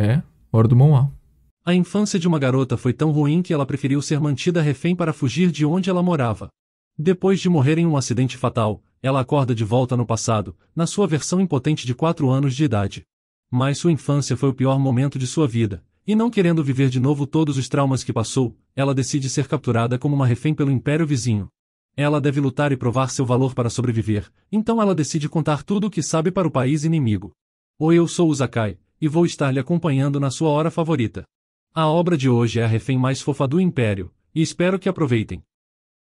É, hora do Moá. A infância de uma garota foi tão ruim que ela preferiu ser mantida refém para fugir de onde ela morava. Depois de morrer em um acidente fatal, ela acorda de volta no passado, na sua versão impotente de 4 anos de idade. Mas sua infância foi o pior momento de sua vida, e não querendo viver de novo todos os traumas que passou, ela decide ser capturada como uma refém pelo Império Vizinho. Ela deve lutar e provar seu valor para sobreviver, então ela decide contar tudo o que sabe para o país inimigo. Oi, eu sou o Zakai, e vou estar lhe acompanhando na sua hora favorita. A obra de hoje é a refém mais fofa do Império, e espero que aproveitem.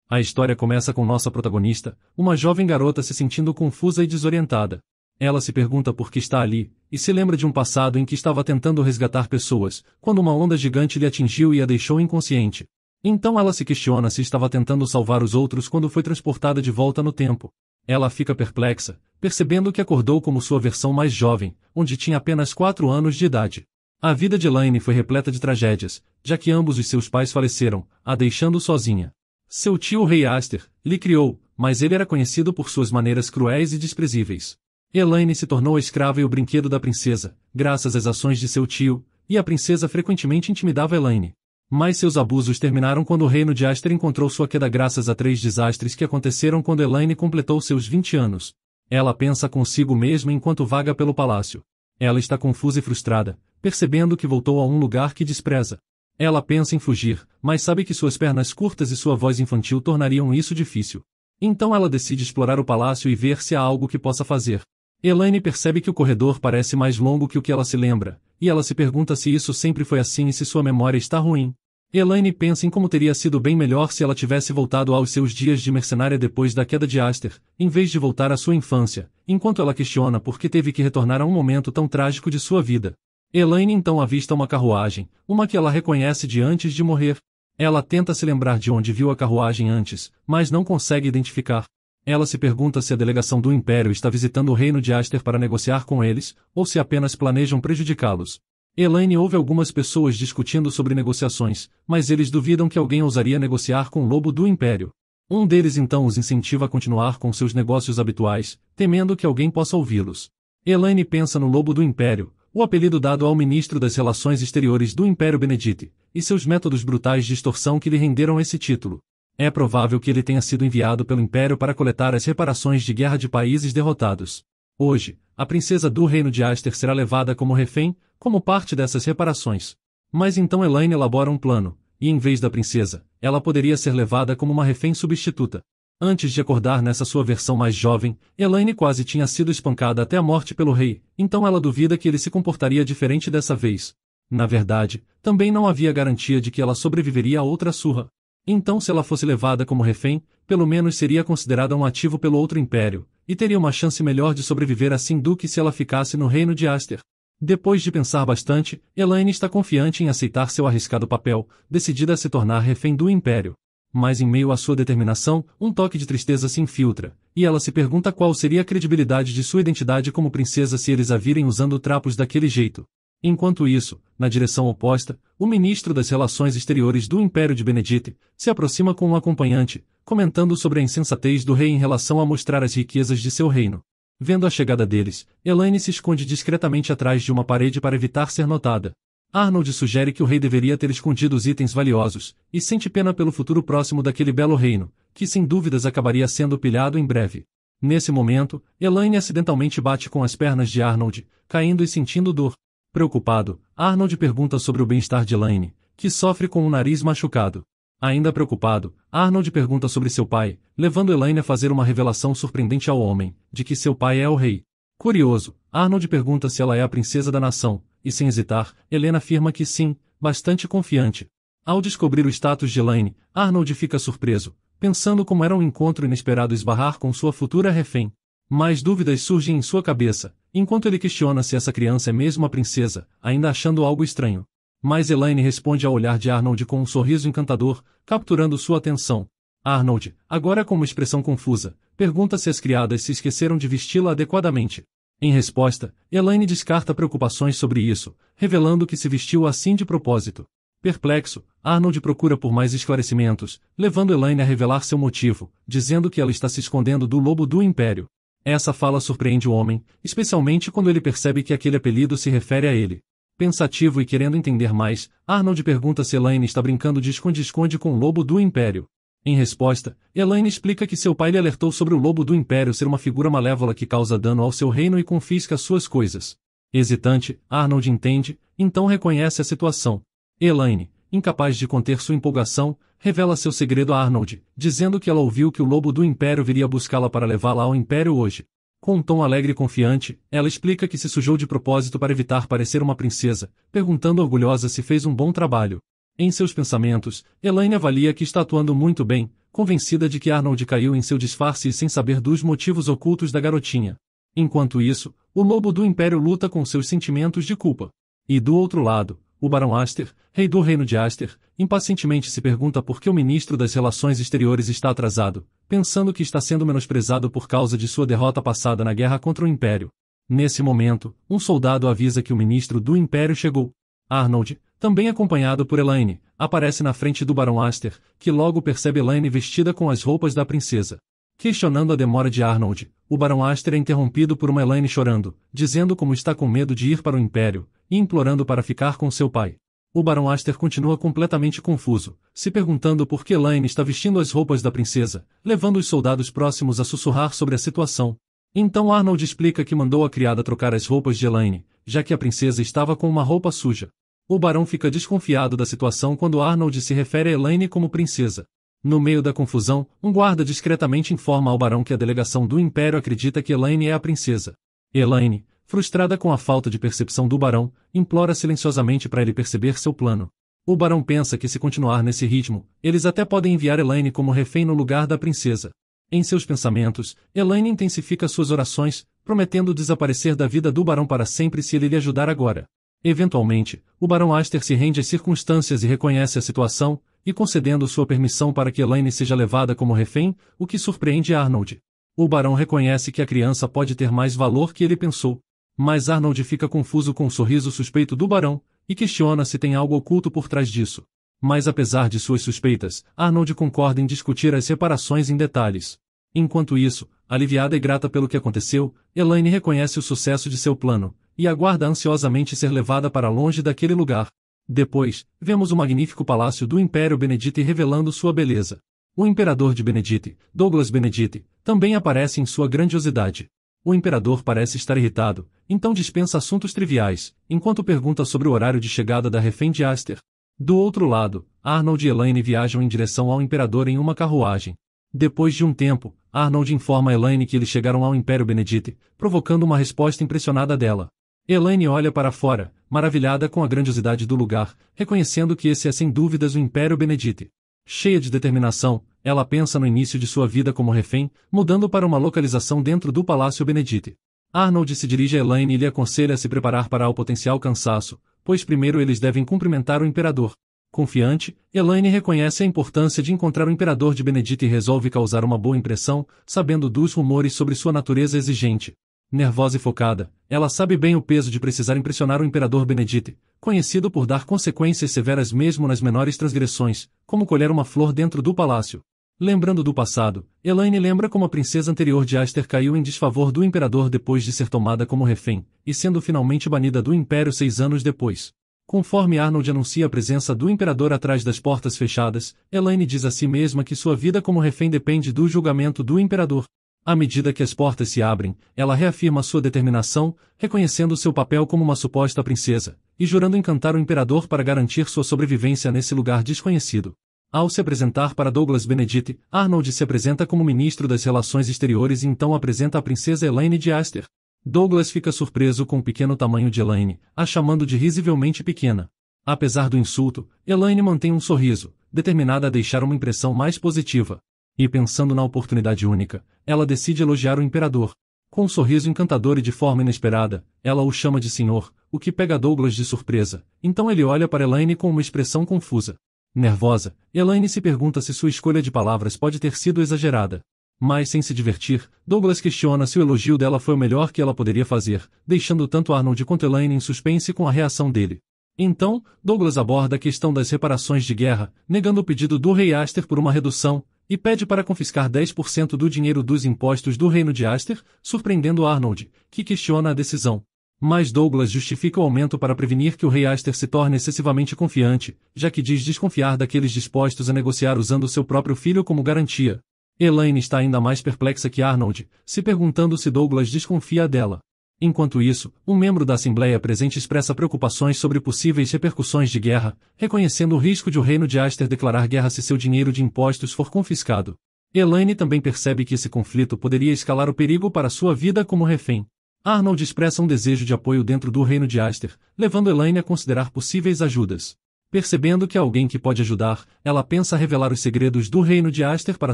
A história começa com nossa protagonista, uma jovem garota se sentindo confusa e desorientada. Ela se pergunta por que está ali, e se lembra de um passado em que estava tentando resgatar pessoas, quando uma onda gigante lhe atingiu e a deixou inconsciente. Então ela se questiona se estava tentando salvar os outros quando foi transportada de volta no tempo. Ela fica perplexa, percebendo que acordou como sua versão mais jovem, onde tinha apenas 4 anos de idade. A vida de Elaine foi repleta de tragédias, já que ambos os seus pais faleceram, a deixando sozinha. Seu tio Rei Aster lhe criou, mas ele era conhecido por suas maneiras cruéis e desprezíveis. Elaine se tornou a escrava e o brinquedo da princesa, graças às ações de seu tio, e a princesa frequentemente intimidava Elaine. Mas seus abusos terminaram quando o reino de Aster encontrou sua queda graças a 3 desastres que aconteceram quando Elaine completou seus 20 anos. Ela pensa consigo mesma enquanto vaga pelo palácio. Ela está confusa e frustrada, percebendo que voltou a um lugar que despreza. Ela pensa em fugir, mas sabe que suas pernas curtas e sua voz infantil tornariam isso difícil. Então ela decide explorar o palácio e ver se há algo que possa fazer. Elaine percebe que o corredor parece mais longo que o que ela se lembra, e ela se pergunta se isso sempre foi assim e se sua memória está ruim. Elaine pensa em como teria sido bem melhor se ela tivesse voltado aos seus dias de mercenária depois da queda de Aster, em vez de voltar à sua infância, enquanto ela questiona por que teve que retornar a um momento tão trágico de sua vida. Elaine então avista uma carruagem, uma que ela reconhece de antes de morrer. Ela tenta se lembrar de onde viu a carruagem antes, mas não consegue identificar. Ela se pergunta se a delegação do Império está visitando o reino de Aster para negociar com eles, ou se apenas planejam prejudicá-los. Elaine ouve algumas pessoas discutindo sobre negociações, mas eles duvidam que alguém ousaria negociar com o lobo do Império. Um deles então os incentiva a continuar com seus negócios habituais, temendo que alguém possa ouvi-los. Elaine pensa no lobo do Império, o apelido dado ao ministro das Relações Exteriores do Império Benedite, e seus métodos brutais de extorsão que lhe renderam esse título. É provável que ele tenha sido enviado pelo Império para coletar as reparações de guerra de países derrotados. Hoje, a princesa do reino de Aster será levada como refém, como parte dessas reparações. Mas então Elaine elabora um plano, e em vez da princesa, ela poderia ser levada como uma refém substituta. Antes de acordar nessa sua versão mais jovem, Elaine quase tinha sido espancada até a morte pelo rei, então ela duvida que ele se comportaria diferente dessa vez. Na verdade, também não havia garantia de que ela sobreviveria a outra surra. Então se ela fosse levada como refém, pelo menos seria considerada um ativo pelo outro império, e teria uma chance melhor de sobreviver assim do que se ela ficasse no reino de Aster. Depois de pensar bastante, Elaine está confiante em aceitar seu arriscado papel, decidida a se tornar refém do império. Mas em meio à sua determinação, um toque de tristeza se infiltra, e ela se pergunta qual seria a credibilidade de sua identidade como princesa se eles a virem usando trapos daquele jeito. Enquanto isso, na direção oposta, o ministro das Relações Exteriores do Império de Benedite se aproxima com um acompanhante, comentando sobre a insensatez do rei em relação a mostrar as riquezas de seu reino. Vendo a chegada deles, Elaine se esconde discretamente atrás de uma parede para evitar ser notada. Arnold sugere que o rei deveria ter escondido os itens valiosos, e sente pena pelo futuro próximo daquele belo reino, que sem dúvidas acabaria sendo pilhado em breve. Nesse momento, Elaine acidentalmente bate com as pernas de Arnold, caindo e sentindo dor. Preocupado, Arnold pergunta sobre o bem-estar de Elaine, que sofre com o nariz machucado. Ainda preocupado, Arnold pergunta sobre seu pai, levando Elaine a fazer uma revelação surpreendente ao homem, de que seu pai é o rei. Curioso, Arnold pergunta se ela é a princesa da nação, e sem hesitar, Helena afirma que sim, bastante confiante. Ao descobrir o status de Elaine, Arnold fica surpreso, pensando como era um encontro inesperado esbarrar com sua futura refém. Mais dúvidas surgem em sua cabeça, enquanto ele questiona se essa criança é mesmo a princesa, ainda achando algo estranho. Mas Elaine responde ao olhar de Arnold com um sorriso encantador, capturando sua atenção. Arnold, agora com uma expressão confusa, pergunta se as criadas se esqueceram de vesti-la adequadamente. Em resposta, Elaine descarta preocupações sobre isso, revelando que se vestiu assim de propósito. Perplexo, Arnold procura por mais esclarecimentos, levando Elaine a revelar seu motivo, dizendo que ela está se escondendo do lobo do Império. Essa fala surpreende o homem, especialmente quando ele percebe que aquele apelido se refere a ele. Pensativo e querendo entender mais, Arnold pergunta se Elaine está brincando de esconde-esconde com o lobo do Império. Em resposta, Elaine explica que seu pai lhe alertou sobre o lobo do Império ser uma figura malévola que causa dano ao seu reino e confisca suas coisas. Hesitante, Arnold entende, então reconhece a situação. Elaine, incapaz de conter sua empolgação, revela seu segredo a Arnold, dizendo que ela ouviu que o lobo do Império viria buscá-la para levá-la ao Império hoje. Com um tom alegre e confiante, ela explica que se sujou de propósito para evitar parecer uma princesa, perguntando orgulhosa se fez um bom trabalho. Em seus pensamentos, Elaine avalia que está atuando muito bem, convencida de que Arnold caiu em seu disfarce e sem saber dos motivos ocultos da garotinha. Enquanto isso, o lobo do Império luta com seus sentimentos de culpa. E do outro lado, o Barão Aster, rei do reino de Aster, impacientemente se pergunta por que o ministro das Relações Exteriores está atrasado, pensando que está sendo menosprezado por causa de sua derrota passada na guerra contra o Império. Nesse momento, um soldado avisa que o ministro do Império chegou. Arnold, também acompanhado por Elaine, aparece na frente do Barão Aster, que logo percebe Elaine vestida com as roupas da princesa. Questionando a demora de Arnold, o Barão Aster é interrompido por uma Elaine chorando, dizendo como está com medo de ir para o Império, e implorando para ficar com seu pai. O Barão Aster continua completamente confuso, se perguntando por que Elaine está vestindo as roupas da princesa, levando os soldados próximos a sussurrar sobre a situação. Então Arnold explica que mandou a criada trocar as roupas de Elaine, já que a princesa estava com uma roupa suja. O barão fica desconfiado da situação quando Arnold se refere a Elaine como princesa. No meio da confusão, um guarda discretamente informa ao barão que a delegação do Império acredita que Elaine é a princesa. Elaine, frustrada com a falta de percepção do barão, implora silenciosamente para ele perceber seu plano. O barão pensa que se continuar nesse ritmo, eles até podem enviar Elaine como refém no lugar da princesa. Em seus pensamentos, Elaine intensifica suas orações, prometendo desaparecer da vida do barão para sempre se ele lhe ajudar agora. Eventualmente, o Barão Aster se rende às circunstâncias e reconhece a situação, e concedendo sua permissão para que Elaine seja levada como refém, o que surpreende Arnold. O barão reconhece que a criança pode ter mais valor que ele pensou. Mas Arnold fica confuso com o sorriso suspeito do barão, e questiona se tem algo oculto por trás disso. Mas apesar de suas suspeitas, Arnold concorda em discutir as reparações em detalhes. Enquanto isso, aliviada e grata pelo que aconteceu, Elaine reconhece o sucesso de seu plano, e aguarda ansiosamente ser levada para longe daquele lugar. Depois, vemos o magnífico palácio do Império Benedite revelando sua beleza. O imperador de Benedite, Douglas Benedite, também aparece em sua grandiosidade. O imperador parece estar irritado, então dispensa assuntos triviais, enquanto pergunta sobre o horário de chegada da refém de Aster. Do outro lado, Arnold e Elaine viajam em direção ao imperador em uma carruagem. Depois de um tempo, Arnold informa a Elaine que eles chegaram ao Império Benedite, provocando uma resposta impressionada dela. Elaine olha para fora, maravilhada com a grandiosidade do lugar, reconhecendo que esse é sem dúvidas o Império Benedite. Cheia de determinação, ela pensa no início de sua vida como refém, mudando para uma localização dentro do Palácio Benedite. Arnold se dirige a Elaine e lhe aconselha a se preparar para o potencial cansaço, pois primeiro eles devem cumprimentar o imperador. Confiante, Elaine reconhece a importância de encontrar o imperador de Benedite e resolve causar uma boa impressão, sabendo dos rumores sobre sua natureza exigente. Nervosa e focada, ela sabe bem o peso de precisar impressionar o imperador Benedite, conhecido por dar consequências severas mesmo nas menores transgressões, como colher uma flor dentro do palácio. Lembrando do passado, Elaine lembra como a princesa anterior de Aster caiu em desfavor do imperador depois de ser tomada como refém, e sendo finalmente banida do Império 6 anos depois. Conforme Arnold anuncia a presença do imperador atrás das portas fechadas, Elaine diz a si mesma que sua vida como refém depende do julgamento do imperador. À medida que as portas se abrem, ela reafirma sua determinação, reconhecendo seu papel como uma suposta princesa, e jurando encantar o imperador para garantir sua sobrevivência nesse lugar desconhecido. Ao se apresentar para Douglas Benedite, Arnold se apresenta como ministro das Relações Exteriores e então apresenta a princesa Elaine de Aster. Douglas fica surpreso com o pequeno tamanho de Elaine, a chamando de risivelmente pequena. Apesar do insulto, Elaine mantém um sorriso, determinada a deixar uma impressão mais positiva. E pensando na oportunidade única, ela decide elogiar o imperador. Com um sorriso encantador e de forma inesperada, ela o chama de senhor, o que pega Douglas de surpresa, então ele olha para Elaine com uma expressão confusa. Nervosa, Elaine se pergunta se sua escolha de palavras pode ter sido exagerada. Mas sem se divertir, Douglas questiona se o elogio dela foi o melhor que ela poderia fazer, deixando tanto Arnold quanto Elaine em suspense com a reação dele. Então, Douglas aborda a questão das reparações de guerra, negando o pedido do rei Aster por uma redução, e pede para confiscar 10% do dinheiro dos impostos do reino de Aster, surpreendendo Arnold, que questiona a decisão. Mas Douglas justifica o aumento para prevenir que o rei Aster se torne excessivamente confiante, já que diz desconfiar daqueles dispostos a negociar usando seu próprio filho como garantia. Elaine está ainda mais perplexa que Arnold, se perguntando se Douglas desconfia dela. Enquanto isso, um membro da Assembleia presente expressa preocupações sobre possíveis repercussões de guerra, reconhecendo o risco de o reino de Aster declarar guerra se seu dinheiro de impostos for confiscado. Elaine também percebe que esse conflito poderia escalar o perigo para sua vida como refém. Arnold expressa um desejo de apoio dentro do reino de Aster, levando Elaine a considerar possíveis ajudas. Percebendo que há alguém que pode ajudar, ela pensa revelar os segredos do reino de Aster para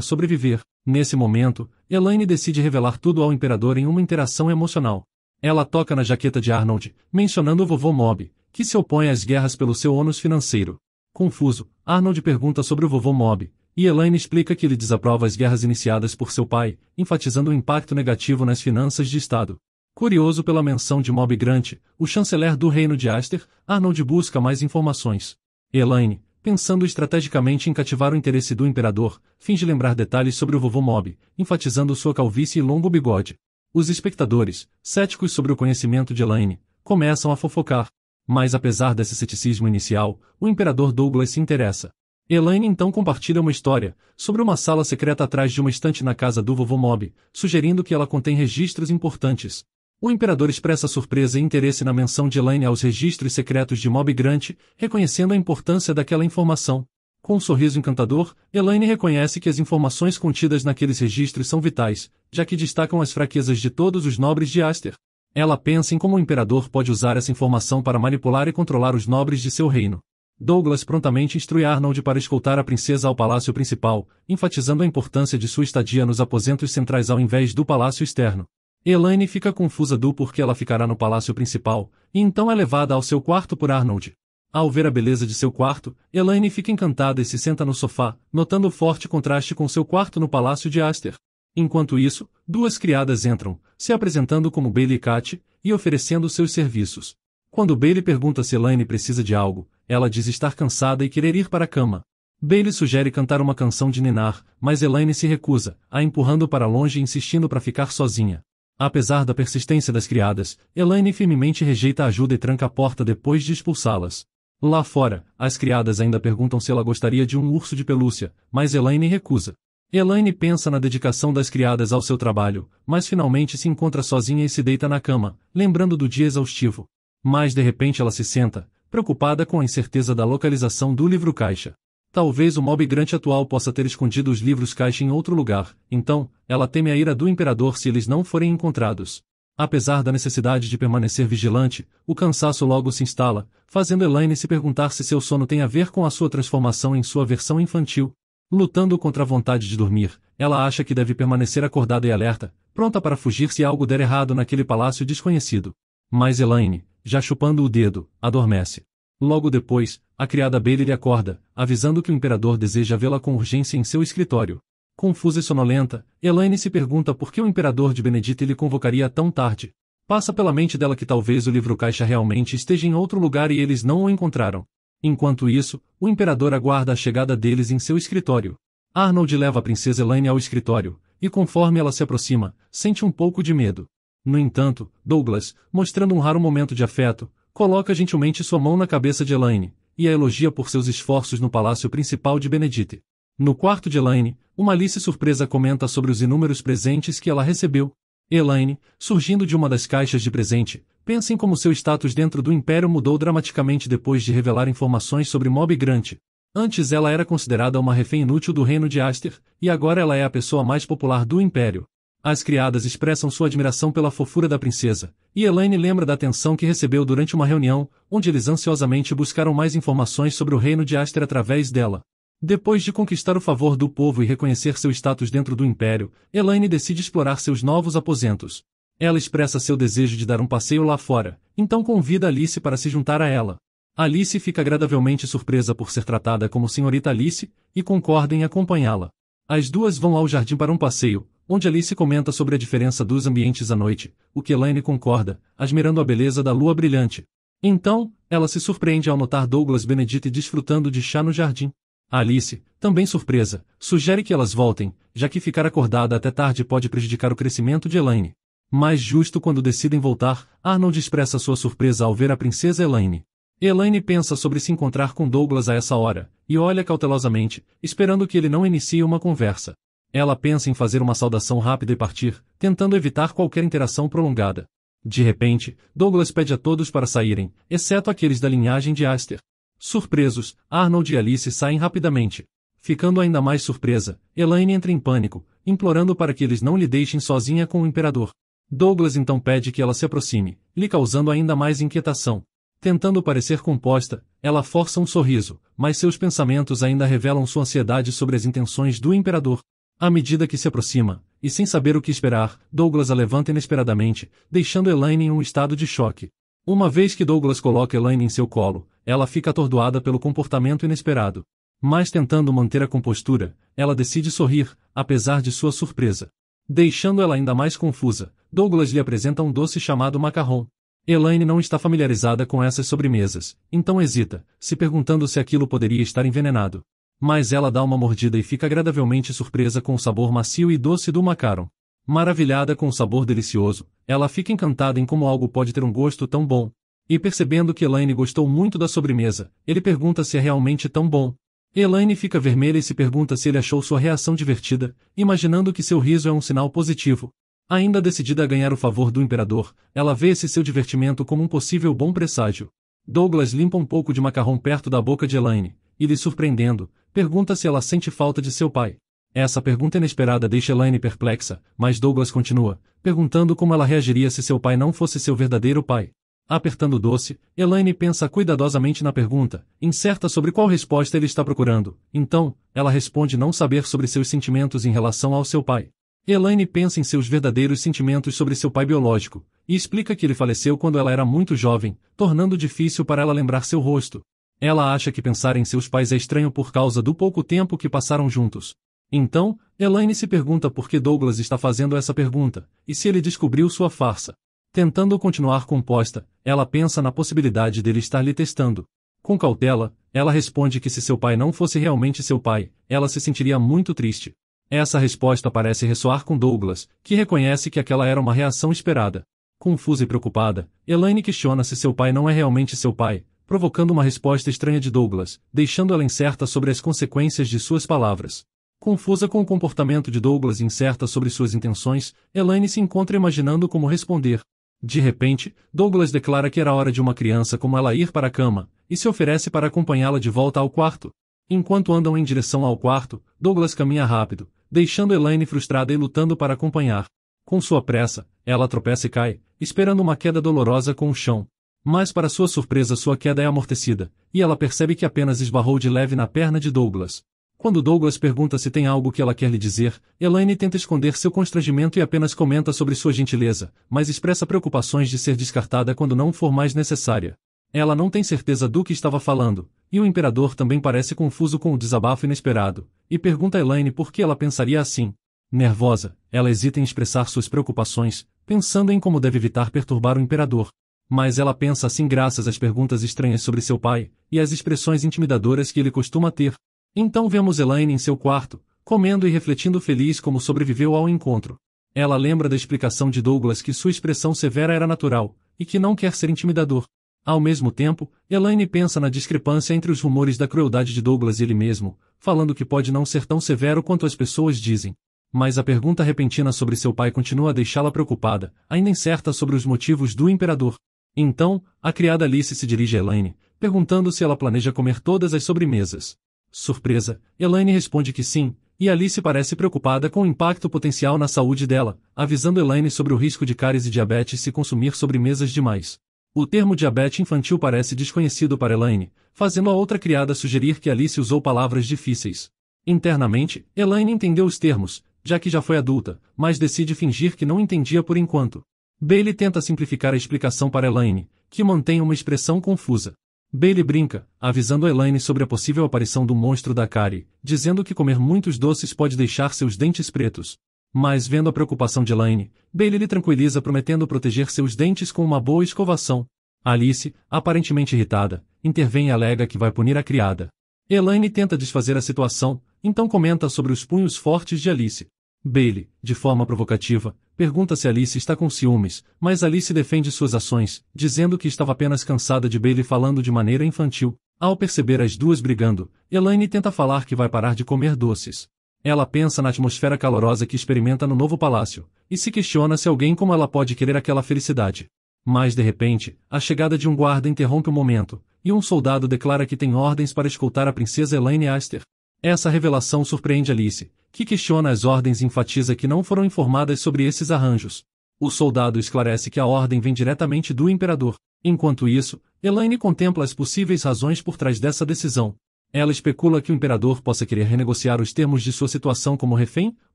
sobreviver. Nesse momento, Elaine decide revelar tudo ao imperador em uma interação emocional. Ela toca na jaqueta de Arnold, mencionando o vovô Mob, que se opõe às guerras pelo seu ônus financeiro. Confuso, Arnold pergunta sobre o vovô Mob, e Elaine explica que ele desaprova as guerras iniciadas por seu pai, enfatizando o impacto negativo nas finanças de Estado. Curioso pela menção de Mob Grant, o chanceler do reino de Aster, Arnold busca mais informações. Elaine, pensando estrategicamente em cativar o interesse do imperador, finge lembrar detalhes sobre o vovô Mob, enfatizando sua calvície e longo bigode. Os espectadores, céticos sobre o conhecimento de Elaine, começam a fofocar. Mas apesar desse ceticismo inicial, o imperador Douglas se interessa. Elaine então compartilha uma história sobre uma sala secreta atrás de uma estante na casa do vovô Mob, sugerindo que ela contém registros importantes. O imperador expressa surpresa e interesse na menção de Elaine aos registros secretos de Mob Grant, reconhecendo a importância daquela informação. Com um sorriso encantador, Elaine reconhece que as informações contidas naqueles registros são vitais, já que destacam as fraquezas de todos os nobres de Aster. Ela pensa em como o imperador pode usar essa informação para manipular e controlar os nobres de seu reino. Douglas prontamente instrui Arnold para escoltar a princesa ao palácio principal, enfatizando a importância de sua estadia nos aposentos centrais ao invés do palácio externo. Elaine fica confusa do porquê ela ficará no palácio principal, e então é levada ao seu quarto por Arnold. Ao ver a beleza de seu quarto, Elaine fica encantada e se senta no sofá, notando o forte contraste com seu quarto no palácio de Aster. Enquanto isso, duas criadas entram, se apresentando como Bailey e Kat, e oferecendo seus serviços. Quando Bailey pergunta se Elaine precisa de algo, ela diz estar cansada e querer ir para a cama. Bailey sugere cantar uma canção de ninar, mas Elaine se recusa, a empurrando para longe e insistindo para ficar sozinha. Apesar da persistência das criadas, Elaine firmemente rejeita a ajuda e tranca a porta depois de expulsá-las. Lá fora, as criadas ainda perguntam se ela gostaria de um urso de pelúcia, mas Elaine recusa. Elaine pensa na dedicação das criadas ao seu trabalho, mas finalmente se encontra sozinha e se deita na cama, lembrando do dia exaustivo. Mas de repente ela se senta, preocupada com a incerteza da localização do livro-caixa. Talvez o Mob Grant atual possa ter escondido os livros-caixa em outro lugar, então, ela teme a ira do imperador se eles não forem encontrados. Apesar da necessidade de permanecer vigilante, o cansaço logo se instala, fazendo Elaine se perguntar se seu sono tem a ver com a sua transformação em sua versão infantil. Lutando contra a vontade de dormir, ela acha que deve permanecer acordada e alerta, pronta para fugir se algo der errado naquele palácio desconhecido. Mas Elaine, já chupando o dedo, adormece. Logo depois, a criada Bailey lhe acorda, avisando que o imperador deseja vê-la com urgência em seu escritório. Confusa e sonolenta, Elaine se pergunta por que o imperador de Benedite lhe convocaria tão tarde. Passa pela mente dela que talvez o livro-caixa realmente esteja em outro lugar e eles não o encontraram. Enquanto isso, o imperador aguarda a chegada deles em seu escritório. Arnold leva a princesa Elaine ao escritório, e conforme ela se aproxima, sente um pouco de medo. No entanto, Douglas, mostrando um raro momento de afeto, coloca gentilmente sua mão na cabeça de Elaine, e a elogia por seus esforços no palácio principal de Benedite. No quarto de Elaine, uma Alice surpresa comenta sobre os inúmeros presentes que ela recebeu. Elaine, surgindo de uma das caixas de presente, pensa em como seu status dentro do Império mudou dramaticamente depois de revelar informações sobre Mob Grant. Antes ela era considerada uma refém inútil do reino de Aster, e agora ela é a pessoa mais popular do Império. As criadas expressam sua admiração pela fofura da princesa, e Elaine lembra da atenção que recebeu durante uma reunião, onde eles ansiosamente buscaram mais informações sobre o reino de Aster através dela. Depois de conquistar o favor do povo e reconhecer seu status dentro do Império, Elaine decide explorar seus novos aposentos. Ela expressa seu desejo de dar um passeio lá fora, então convida Alice para se juntar a ela. Alice fica agradavelmente surpresa por ser tratada como Senhorita Alice, e concorda em acompanhá-la. As duas vão ao jardim para um passeio, onde Alice comenta sobre a diferença dos ambientes à noite, o que Elaine concorda, admirando a beleza da lua brilhante. Então, ela se surpreende ao notar Douglas Benedite desfrutando de chá no jardim. Alice, também surpresa, sugere que elas voltem, já que ficar acordada até tarde pode prejudicar o crescimento de Elaine. Mas justo quando decidem voltar, Arnold expressa sua surpresa ao ver a princesa Elaine. Elaine pensa sobre se encontrar com Douglas a essa hora, e olha cautelosamente, esperando que ele não inicie uma conversa. Ela pensa em fazer uma saudação rápida e partir, tentando evitar qualquer interação prolongada. De repente, Douglas pede a todos para saírem, exceto aqueles da linhagem de Aster. Surpresos, Arnold e Alice saem rapidamente. Ficando ainda mais surpresa, Elaine entra em pânico, implorando para que eles não lhe deixem sozinha com o imperador. Douglas então pede que ela se aproxime, lhe causando ainda mais inquietação. Tentando parecer composta, ela força um sorriso, mas seus pensamentos ainda revelam sua ansiedade sobre as intenções do imperador. À medida que se aproxima, e sem saber o que esperar, Douglas a levanta inesperadamente, deixando Elaine em um estado de choque. Uma vez que Douglas coloca Elaine em seu colo, ela fica atordoada pelo comportamento inesperado. Mas tentando manter a compostura, ela decide sorrir, apesar de sua surpresa. Deixando ela ainda mais confusa, Douglas lhe apresenta um doce chamado macarrão. Elaine não está familiarizada com essas sobremesas, então hesita, se perguntando se aquilo poderia estar envenenado. Mas ela dá uma mordida e fica agradavelmente surpresa com o sabor macio e doce do macarrão. Maravilhada com o sabor delicioso, ela fica encantada em como algo pode ter um gosto tão bom. E percebendo que Elaine gostou muito da sobremesa, ele pergunta se é realmente tão bom. Elaine fica vermelha e se pergunta se ele achou sua reação divertida, imaginando que seu riso é um sinal positivo. Ainda decidida a ganhar o favor do imperador, ela vê esse seu divertimento como um possível bom presságio. Douglas limpa um pouco de macarrão perto da boca de Elaine, e lhe surpreendendo, pergunta se ela sente falta de seu pai. Essa pergunta inesperada deixa Elaine perplexa, mas Douglas continua, perguntando como ela reagiria se seu pai não fosse seu verdadeiro pai. Apertando o doce, Elaine pensa cuidadosamente na pergunta, incerta sobre qual resposta ele está procurando. Então, ela responde não saber sobre seus sentimentos em relação ao seu pai. Elaine pensa em seus verdadeiros sentimentos sobre seu pai biológico, e explica que ele faleceu quando ela era muito jovem, tornando difícil para ela lembrar seu rosto. Ela acha que pensar em seus pais é estranho por causa do pouco tempo que passaram juntos. Então, Elaine se pergunta por que Douglas está fazendo essa pergunta, e se ele descobriu sua farsa. Tentando continuar composta, ela pensa na possibilidade dele estar lhe testando. Com cautela, ela responde que se seu pai não fosse realmente seu pai, ela se sentiria muito triste. Essa resposta parece ressoar com Douglas, que reconhece que aquela era uma reação esperada. Confusa e preocupada, Elaine questiona se seu pai não é realmente seu pai, provocando uma resposta estranha de Douglas, deixando ela incerta sobre as consequências de suas palavras. Confusa com o comportamento de Douglas e incerta sobre suas intenções, Elaine se encontra imaginando como responder. De repente, Douglas declara que era hora de uma criança como ela ir para a cama, e se oferece para acompanhá-la de volta ao quarto. Enquanto andam em direção ao quarto, Douglas caminha rápido, deixando Elaine frustrada e lutando para acompanhar. Com sua pressa, ela tropeça e cai, esperando uma queda dolorosa com o chão. Mas para sua surpresa sua queda é amortecida, e ela percebe que apenas esbarrou de leve na perna de Douglas. Quando Douglas pergunta se tem algo que ela quer lhe dizer, Elaine tenta esconder seu constrangimento e apenas comenta sobre sua gentileza, mas expressa preocupações de ser descartada quando não for mais necessária. Ela não tem certeza do que estava falando, e o imperador também parece confuso com o desabafo inesperado, e pergunta a Elaine por que ela pensaria assim. Nervosa, ela hesita em expressar suas preocupações, pensando em como deve evitar perturbar o imperador. Mas ela pensa assim graças às perguntas estranhas sobre seu pai, e às expressões intimidadoras que ele costuma ter. Então vemos Elaine em seu quarto, comendo e refletindo feliz como sobreviveu ao encontro. Ela lembra da explicação de Douglas que sua expressão severa era natural, e que não quer ser intimidador. Ao mesmo tempo, Elaine pensa na discrepância entre os rumores da crueldade de Douglas e ele mesmo, falando que pode não ser tão severo quanto as pessoas dizem. Mas a pergunta repentina sobre seu pai continua a deixá-la preocupada, ainda incerta sobre os motivos do imperador. Então, a criada Alice se dirige a Elaine, perguntando se ela planeja comer todas as sobremesas. Surpresa, Elaine responde que sim, e Alice parece preocupada com o impacto potencial na saúde dela, avisando Elaine sobre o risco de cáries e diabetes se consumir sobremesas demais. O termo diabetes infantil parece desconhecido para Elaine, fazendo a outra criada sugerir que Alice usou palavras difíceis. Internamente, Elaine entendeu os termos, já que já foi adulta, mas decide fingir que não entendia por enquanto. Bailey tenta simplificar a explicação para Elaine, que mantém uma expressão confusa. Bailey brinca, avisando Elaine sobre a possível aparição do monstro da cárie, dizendo que comer muitos doces pode deixar seus dentes pretos. Mas vendo a preocupação de Elaine, Bailey lhe tranquiliza prometendo proteger seus dentes com uma boa escovação. Alice, aparentemente irritada, intervém e alega que vai punir a criada. Elaine tenta desfazer a situação, então comenta sobre os punhos fortes de Alice. Bailey, de forma provocativa, pergunta se Alice está com ciúmes, mas Alice defende suas ações, dizendo que estava apenas cansada de Bailey falando de maneira infantil. Ao perceber as duas brigando, Elaine tenta falar que vai parar de comer doces. Ela pensa na atmosfera calorosa que experimenta no novo palácio, e se questiona se alguém como ela pode querer aquela felicidade. Mas de repente, a chegada de um guarda interrompe o momento, e um soldado declara que tem ordens para escoltar a princesa Elaine Aster. Essa revelação surpreende Alice, que questiona as ordens e enfatiza que não foram informadas sobre esses arranjos. O soldado esclarece que a ordem vem diretamente do imperador. Enquanto isso, Elaine contempla as possíveis razões por trás dessa decisão. Ela especula que o imperador possa querer renegociar os termos de sua situação como refém,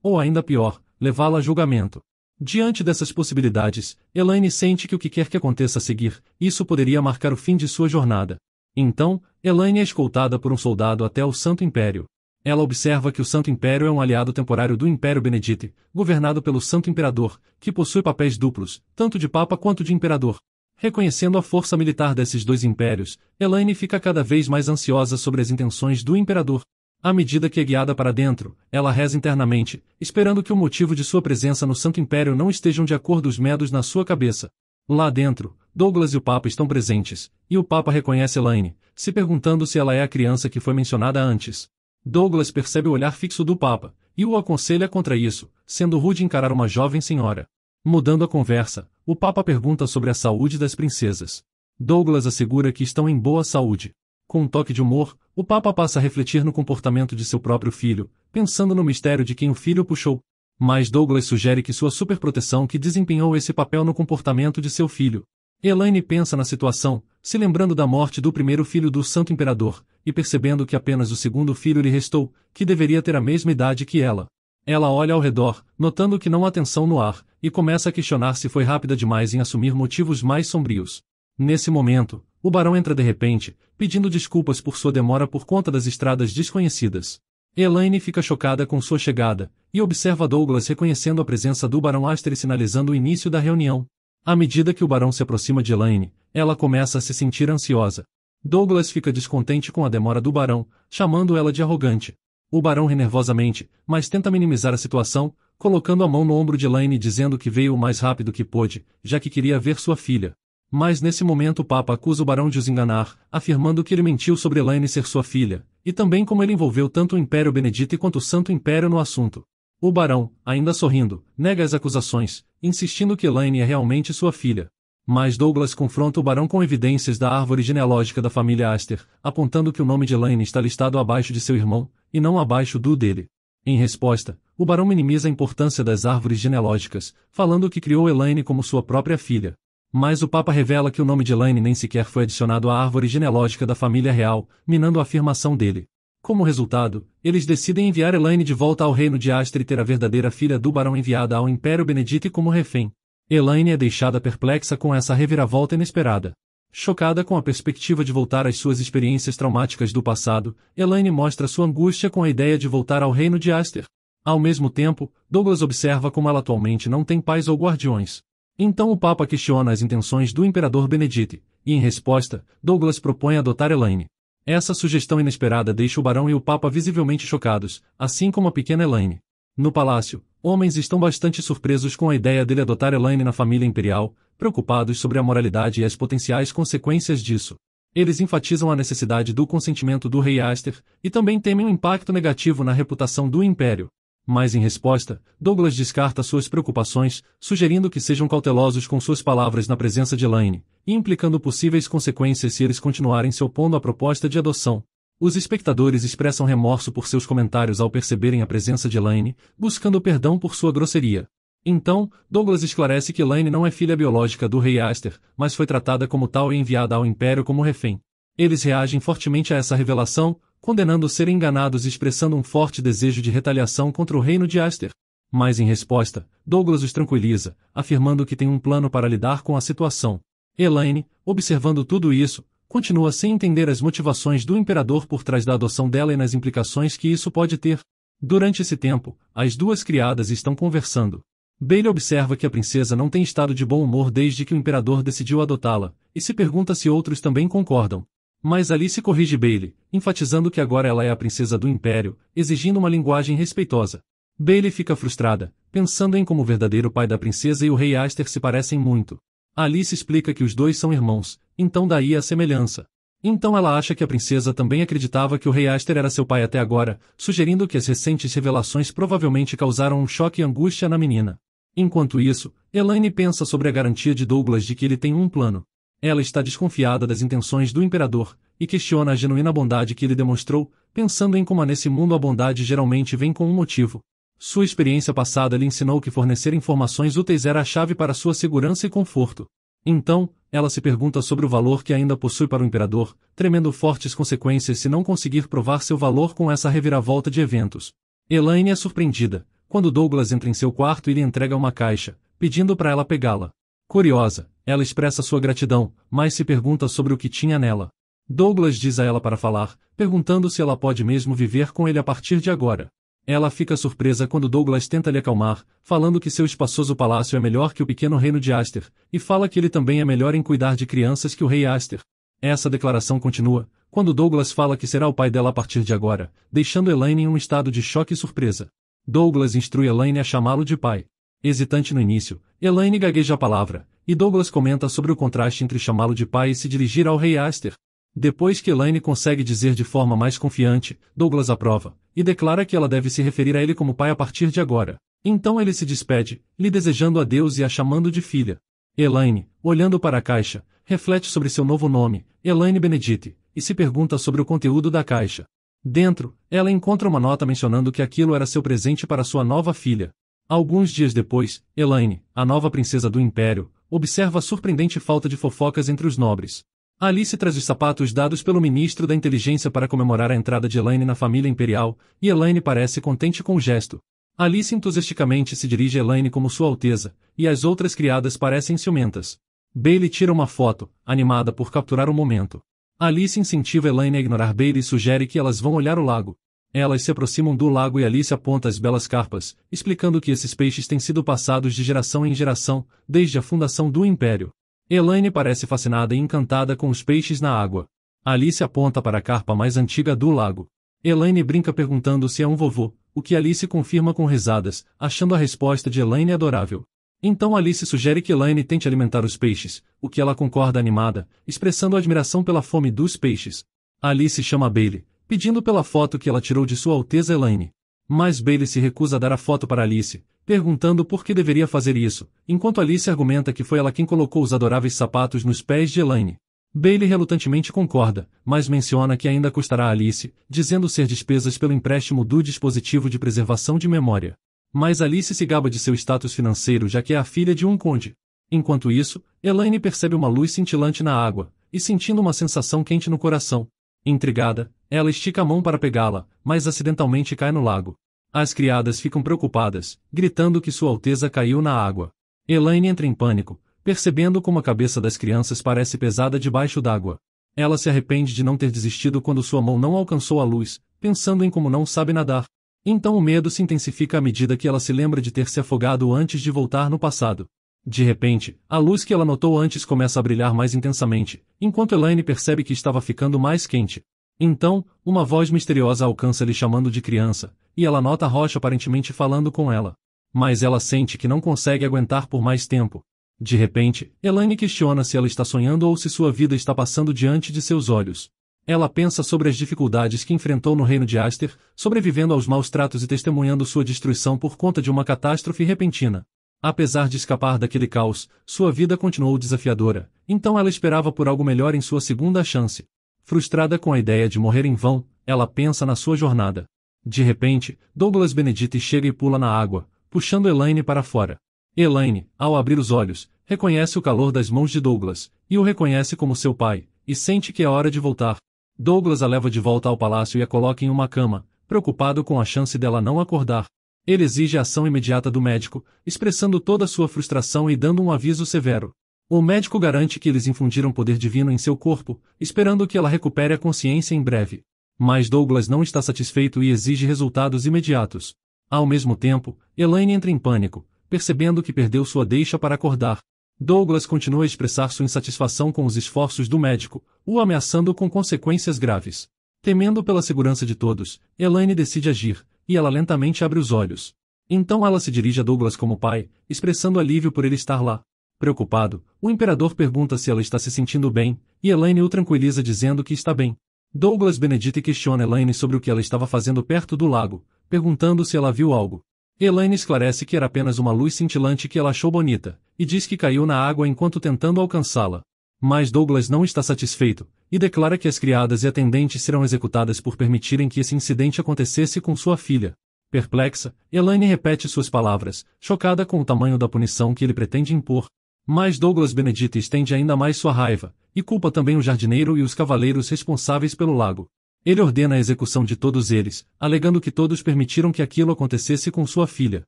ou ainda pior, levá-la a julgamento. Diante dessas possibilidades, Elaine sente que o que quer que aconteça a seguir, isso poderia marcar o fim de sua jornada. Então, Elaine é escoltada por um soldado até o Santo Império. Ela observa que o Santo Império é um aliado temporário do Império Benedite, governado pelo Santo Imperador, que possui papéis duplos, tanto de Papa quanto de Imperador. Reconhecendo a força militar desses dois impérios, Elaine fica cada vez mais ansiosa sobre as intenções do Imperador. À medida que é guiada para dentro, ela reza internamente, esperando que o motivo de sua presença no Santo Império não estejam de acordo os medos na sua cabeça. Lá dentro, Douglas e o Papa estão presentes, e o Papa reconhece Elaine, se perguntando se ela é a criança que foi mencionada antes. Douglas percebe o olhar fixo do Papa, e o aconselha contra isso, sendo rude encarar uma jovem senhora. Mudando a conversa, o Papa pergunta sobre a saúde das princesas. Douglas assegura que estão em boa saúde. Com um toque de humor, o Papa passa a refletir no comportamento de seu próprio filho, pensando no mistério de quem o filho puxou. Mas Douglas sugere que sua superproteção que desempenhou esse papel no comportamento de seu filho. Elaine pensa na situação, se lembrando da morte do primeiro filho do Santo Imperador, e percebendo que apenas o segundo filho lhe restou, que deveria ter a mesma idade que ela. Ela olha ao redor, notando que não há tensão no ar, e começa a questionar se foi rápida demais em assumir motivos mais sombrios. Nesse momento, o barão entra de repente, pedindo desculpas por sua demora por conta das estradas desconhecidas. Elaine fica chocada com sua chegada, e observa Douglas reconhecendo a presença do barão Aster e sinalizando o início da reunião. À medida que o barão se aproxima de Elaine, ela começa a se sentir ansiosa. Douglas fica descontente com a demora do barão, chamando ela de arrogante. O barão ri nervosamente, mas tenta minimizar a situação, colocando a mão no ombro de Elaine e dizendo que veio o mais rápido que pôde, já que queria ver sua filha. Mas nesse momento o Papa acusa o barão de os enganar, afirmando que ele mentiu sobre Elaine ser sua filha, e também como ele envolveu tanto o Império Benedito quanto o Santo Império no assunto. O barão, ainda sorrindo, nega as acusações, insistindo que Elaine é realmente sua filha. Mas Douglas confronta o barão com evidências da árvore genealógica da família Aster, apontando que o nome de Elaine está listado abaixo de seu irmão, e não abaixo do dele. Em resposta, o barão minimiza a importância das árvores genealógicas, falando que criou Elaine como sua própria filha. Mas o Papa revela que o nome de Elaine nem sequer foi adicionado à árvore genealógica da família real, minando a afirmação dele. Como resultado, eles decidem enviar Elaine de volta ao reino de Aster e ter a verdadeira filha do barão enviada ao Império Benedito como refém. Elaine é deixada perplexa com essa reviravolta inesperada. Chocada com a perspectiva de voltar às suas experiências traumáticas do passado, Elaine mostra sua angústia com a ideia de voltar ao reino de Aster. Ao mesmo tempo, Douglas observa como ela atualmente não tem pais ou guardiões. Então o Papa questiona as intenções do Imperador Benedite, e em resposta, Douglas propõe adotar Elaine. Essa sugestão inesperada deixa o barão e o Papa visivelmente chocados, assim como a pequena Elaine. No palácio, homens estão bastante surpresos com a ideia dele adotar Elaine na família imperial, preocupados sobre a moralidade e as potenciais consequências disso. Eles enfatizam a necessidade do consentimento do rei Aster, e também temem um impacto negativo na reputação do império. Mas em resposta, Douglas descarta suas preocupações, sugerindo que sejam cautelosos com suas palavras na presença de Elaine, e implicando possíveis consequências se eles continuarem se opondo à proposta de adoção. Os espectadores expressam remorso por seus comentários ao perceberem a presença de Elaine, buscando perdão por sua grosseria. Então, Douglas esclarece que Elaine não é filha biológica do rei Aster, mas foi tratada como tal e enviada ao Império como refém. Eles reagem fortemente a essa revelação, condenando serem enganados e expressando um forte desejo de retaliação contra o reino de Aster. Mas em resposta, Douglas os tranquiliza, afirmando que tem um plano para lidar com a situação. Elaine, observando tudo isso, continua sem entender as motivações do imperador por trás da adoção dela e nas implicações que isso pode ter. Durante esse tempo, as duas criadas estão conversando. Bailey observa que a princesa não tem estado de bom humor desde que o imperador decidiu adotá-la, e se pergunta se outros também concordam. Mas Alice corrige Bailey, enfatizando que agora ela é a princesa do império, exigindo uma linguagem respeitosa. Bailey fica frustrada, pensando em como o verdadeiro pai da princesa e o rei Aster se parecem muito. Alice explica que os dois são irmãos, então daí a semelhança. Então ela acha que a princesa também acreditava que o rei Aster era seu pai até agora, sugerindo que as recentes revelações provavelmente causaram um choque e angústia na menina. Enquanto isso, Elaine pensa sobre a garantia de Douglas de que ele tem um plano. Ela está desconfiada das intenções do imperador, e questiona a genuína bondade que ele demonstrou, pensando em como nesse mundo a bondade geralmente vem com um motivo. Sua experiência passada lhe ensinou que fornecer informações úteis era a chave para sua segurança e conforto. Então, ela se pergunta sobre o valor que ainda possui para o imperador, tremendo fortes consequências se não conseguir provar seu valor com essa reviravolta de eventos. Elaine é surpreendida, quando Douglas entra em seu quarto e lhe entrega uma caixa, pedindo para ela pegá-la. Curiosa, ela expressa sua gratidão, mas se pergunta sobre o que tinha nela. Douglas diz a ela para falar, perguntando se ela pode mesmo viver com ele a partir de agora. Ela fica surpresa quando Douglas tenta lhe acalmar, falando que seu espaçoso palácio é melhor que o pequeno reino de Aster, e fala que ele também é melhor em cuidar de crianças que o rei Aster. Essa declaração continua, quando Douglas fala que será o pai dela a partir de agora, deixando Elaine em um estado de choque e surpresa. Douglas instrui Elaine a chamá-lo de pai. Hesitante no início, Elaine gagueja a palavra, e Douglas comenta sobre o contraste entre chamá-lo de pai e se dirigir ao rei Aster. Depois que Elaine consegue dizer de forma mais confiante, Douglas aprova, e declara que ela deve se referir a ele como pai a partir de agora. Então ele se despede, lhe desejando adeus e a chamando de filha. Elaine, olhando para a caixa, reflete sobre seu novo nome, Elaine Benedict, e se pergunta sobre o conteúdo da caixa. Dentro, ela encontra uma nota mencionando que aquilo era seu presente para sua nova filha. Alguns dias depois, Elaine, a nova princesa do Império, observa a surpreendente falta de fofocas entre os nobres. Alice traz os sapatos dados pelo ministro da inteligência para comemorar a entrada de Elaine na família imperial, e Elaine parece contente com o gesto. Alice entusiasticamente se dirige a Elaine como Sua Alteza, e as outras criadas parecem ciumentas. Bailey tira uma foto, animada por capturar o momento. Alice incentiva Elaine a ignorar Bailey e sugere que elas vão olhar o lago. Elas se aproximam do lago e Alice aponta as belas carpas, explicando que esses peixes têm sido passados de geração em geração, desde a fundação do Império. Elaine parece fascinada e encantada com os peixes na água. Alice aponta para a carpa mais antiga do lago. Elaine brinca perguntando se é um vovô, o que Alice confirma com risadas, achando a resposta de Elaine adorável. Então Alice sugere que Elaine tente alimentar os peixes, o que ela concorda animada, expressando admiração pela fome dos peixes. Alice chama Bailey, pedindo pela foto que ela tirou de Sua Alteza Elaine. Mas Bailey se recusa a dar a foto para Alice, perguntando por que deveria fazer isso, enquanto Alice argumenta que foi ela quem colocou os adoráveis sapatos nos pés de Elaine. Bailey relutantemente concorda, mas menciona que ainda custará a Alice, dizendo ser despesas pelo empréstimo do dispositivo de preservação de memória. Mas Alice se gaba de seu status financeiro já que é a filha de um conde. Enquanto isso, Elaine percebe uma luz cintilante na água, e sentindo uma sensação quente no coração. Intrigada, ela estica a mão para pegá-la, mas acidentalmente cai no lago. As criadas ficam preocupadas, gritando que Sua Alteza caiu na água. Elaine entra em pânico, percebendo como a cabeça das crianças parece pesada debaixo d'água. Ela se arrepende de não ter desistido quando sua mão não alcançou a luz, pensando em como não sabe nadar. Então o medo se intensifica à medida que ela se lembra de ter se afogado antes de voltar no passado. De repente, a luz que ela notou antes começa a brilhar mais intensamente, enquanto Elaine percebe que estava ficando mais quente. Então, uma voz misteriosa alcança-lhe chamando de criança, e ela nota a rocha aparentemente falando com ela. Mas ela sente que não consegue aguentar por mais tempo. De repente, Elaine questiona se ela está sonhando ou se sua vida está passando diante de seus olhos. Ela pensa sobre as dificuldades que enfrentou no reino de Aster, sobrevivendo aos maus tratos e testemunhando sua destruição por conta de uma catástrofe repentina. Apesar de escapar daquele caos, sua vida continuou desafiadora, então ela esperava por algo melhor em sua segunda chance. Frustrada com a ideia de morrer em vão, ela pensa na sua jornada. De repente, Douglas Benedict chega e pula na água, puxando Elaine para fora. Elaine, ao abrir os olhos, reconhece o calor das mãos de Douglas, e o reconhece como seu pai, e sente que é hora de voltar. Douglas a leva de volta ao palácio e a coloca em uma cama, preocupado com a chance dela não acordar. Ele exige a ação imediata do médico, expressando toda a sua frustração e dando um aviso severo. O médico garante que eles infundiram poder divino em seu corpo, esperando que ela recupere a consciência em breve. Mas Douglas não está satisfeito e exige resultados imediatos. Ao mesmo tempo, Elaine entra em pânico, percebendo que perdeu sua deixa para acordar. Douglas continua a expressar sua insatisfação com os esforços do médico, o ameaçando com consequências graves. Temendo pela segurança de todos, Elaine decide agir, e ela lentamente abre os olhos. Então ela se dirige a Douglas como pai, expressando alívio por ele estar lá. Preocupado, o imperador pergunta se ela está se sentindo bem, e Elaine o tranquiliza dizendo que está bem. Douglas Benedict questiona Elaine sobre o que ela estava fazendo perto do lago, perguntando se ela viu algo. Elaine esclarece que era apenas uma luz cintilante que ela achou bonita, e diz que caiu na água enquanto tentando alcançá-la. Mas Douglas não está satisfeito, e declara que as criadas e atendentes serão executadas por permitirem que esse incidente acontecesse com sua filha. Perplexa, Elaine repete suas palavras, chocada com o tamanho da punição que ele pretende impor. Mas Douglas Benedict estende ainda mais sua raiva, e culpa também o jardineiro e os cavaleiros responsáveis pelo lago. Ele ordena a execução de todos eles, alegando que todos permitiram que aquilo acontecesse com sua filha.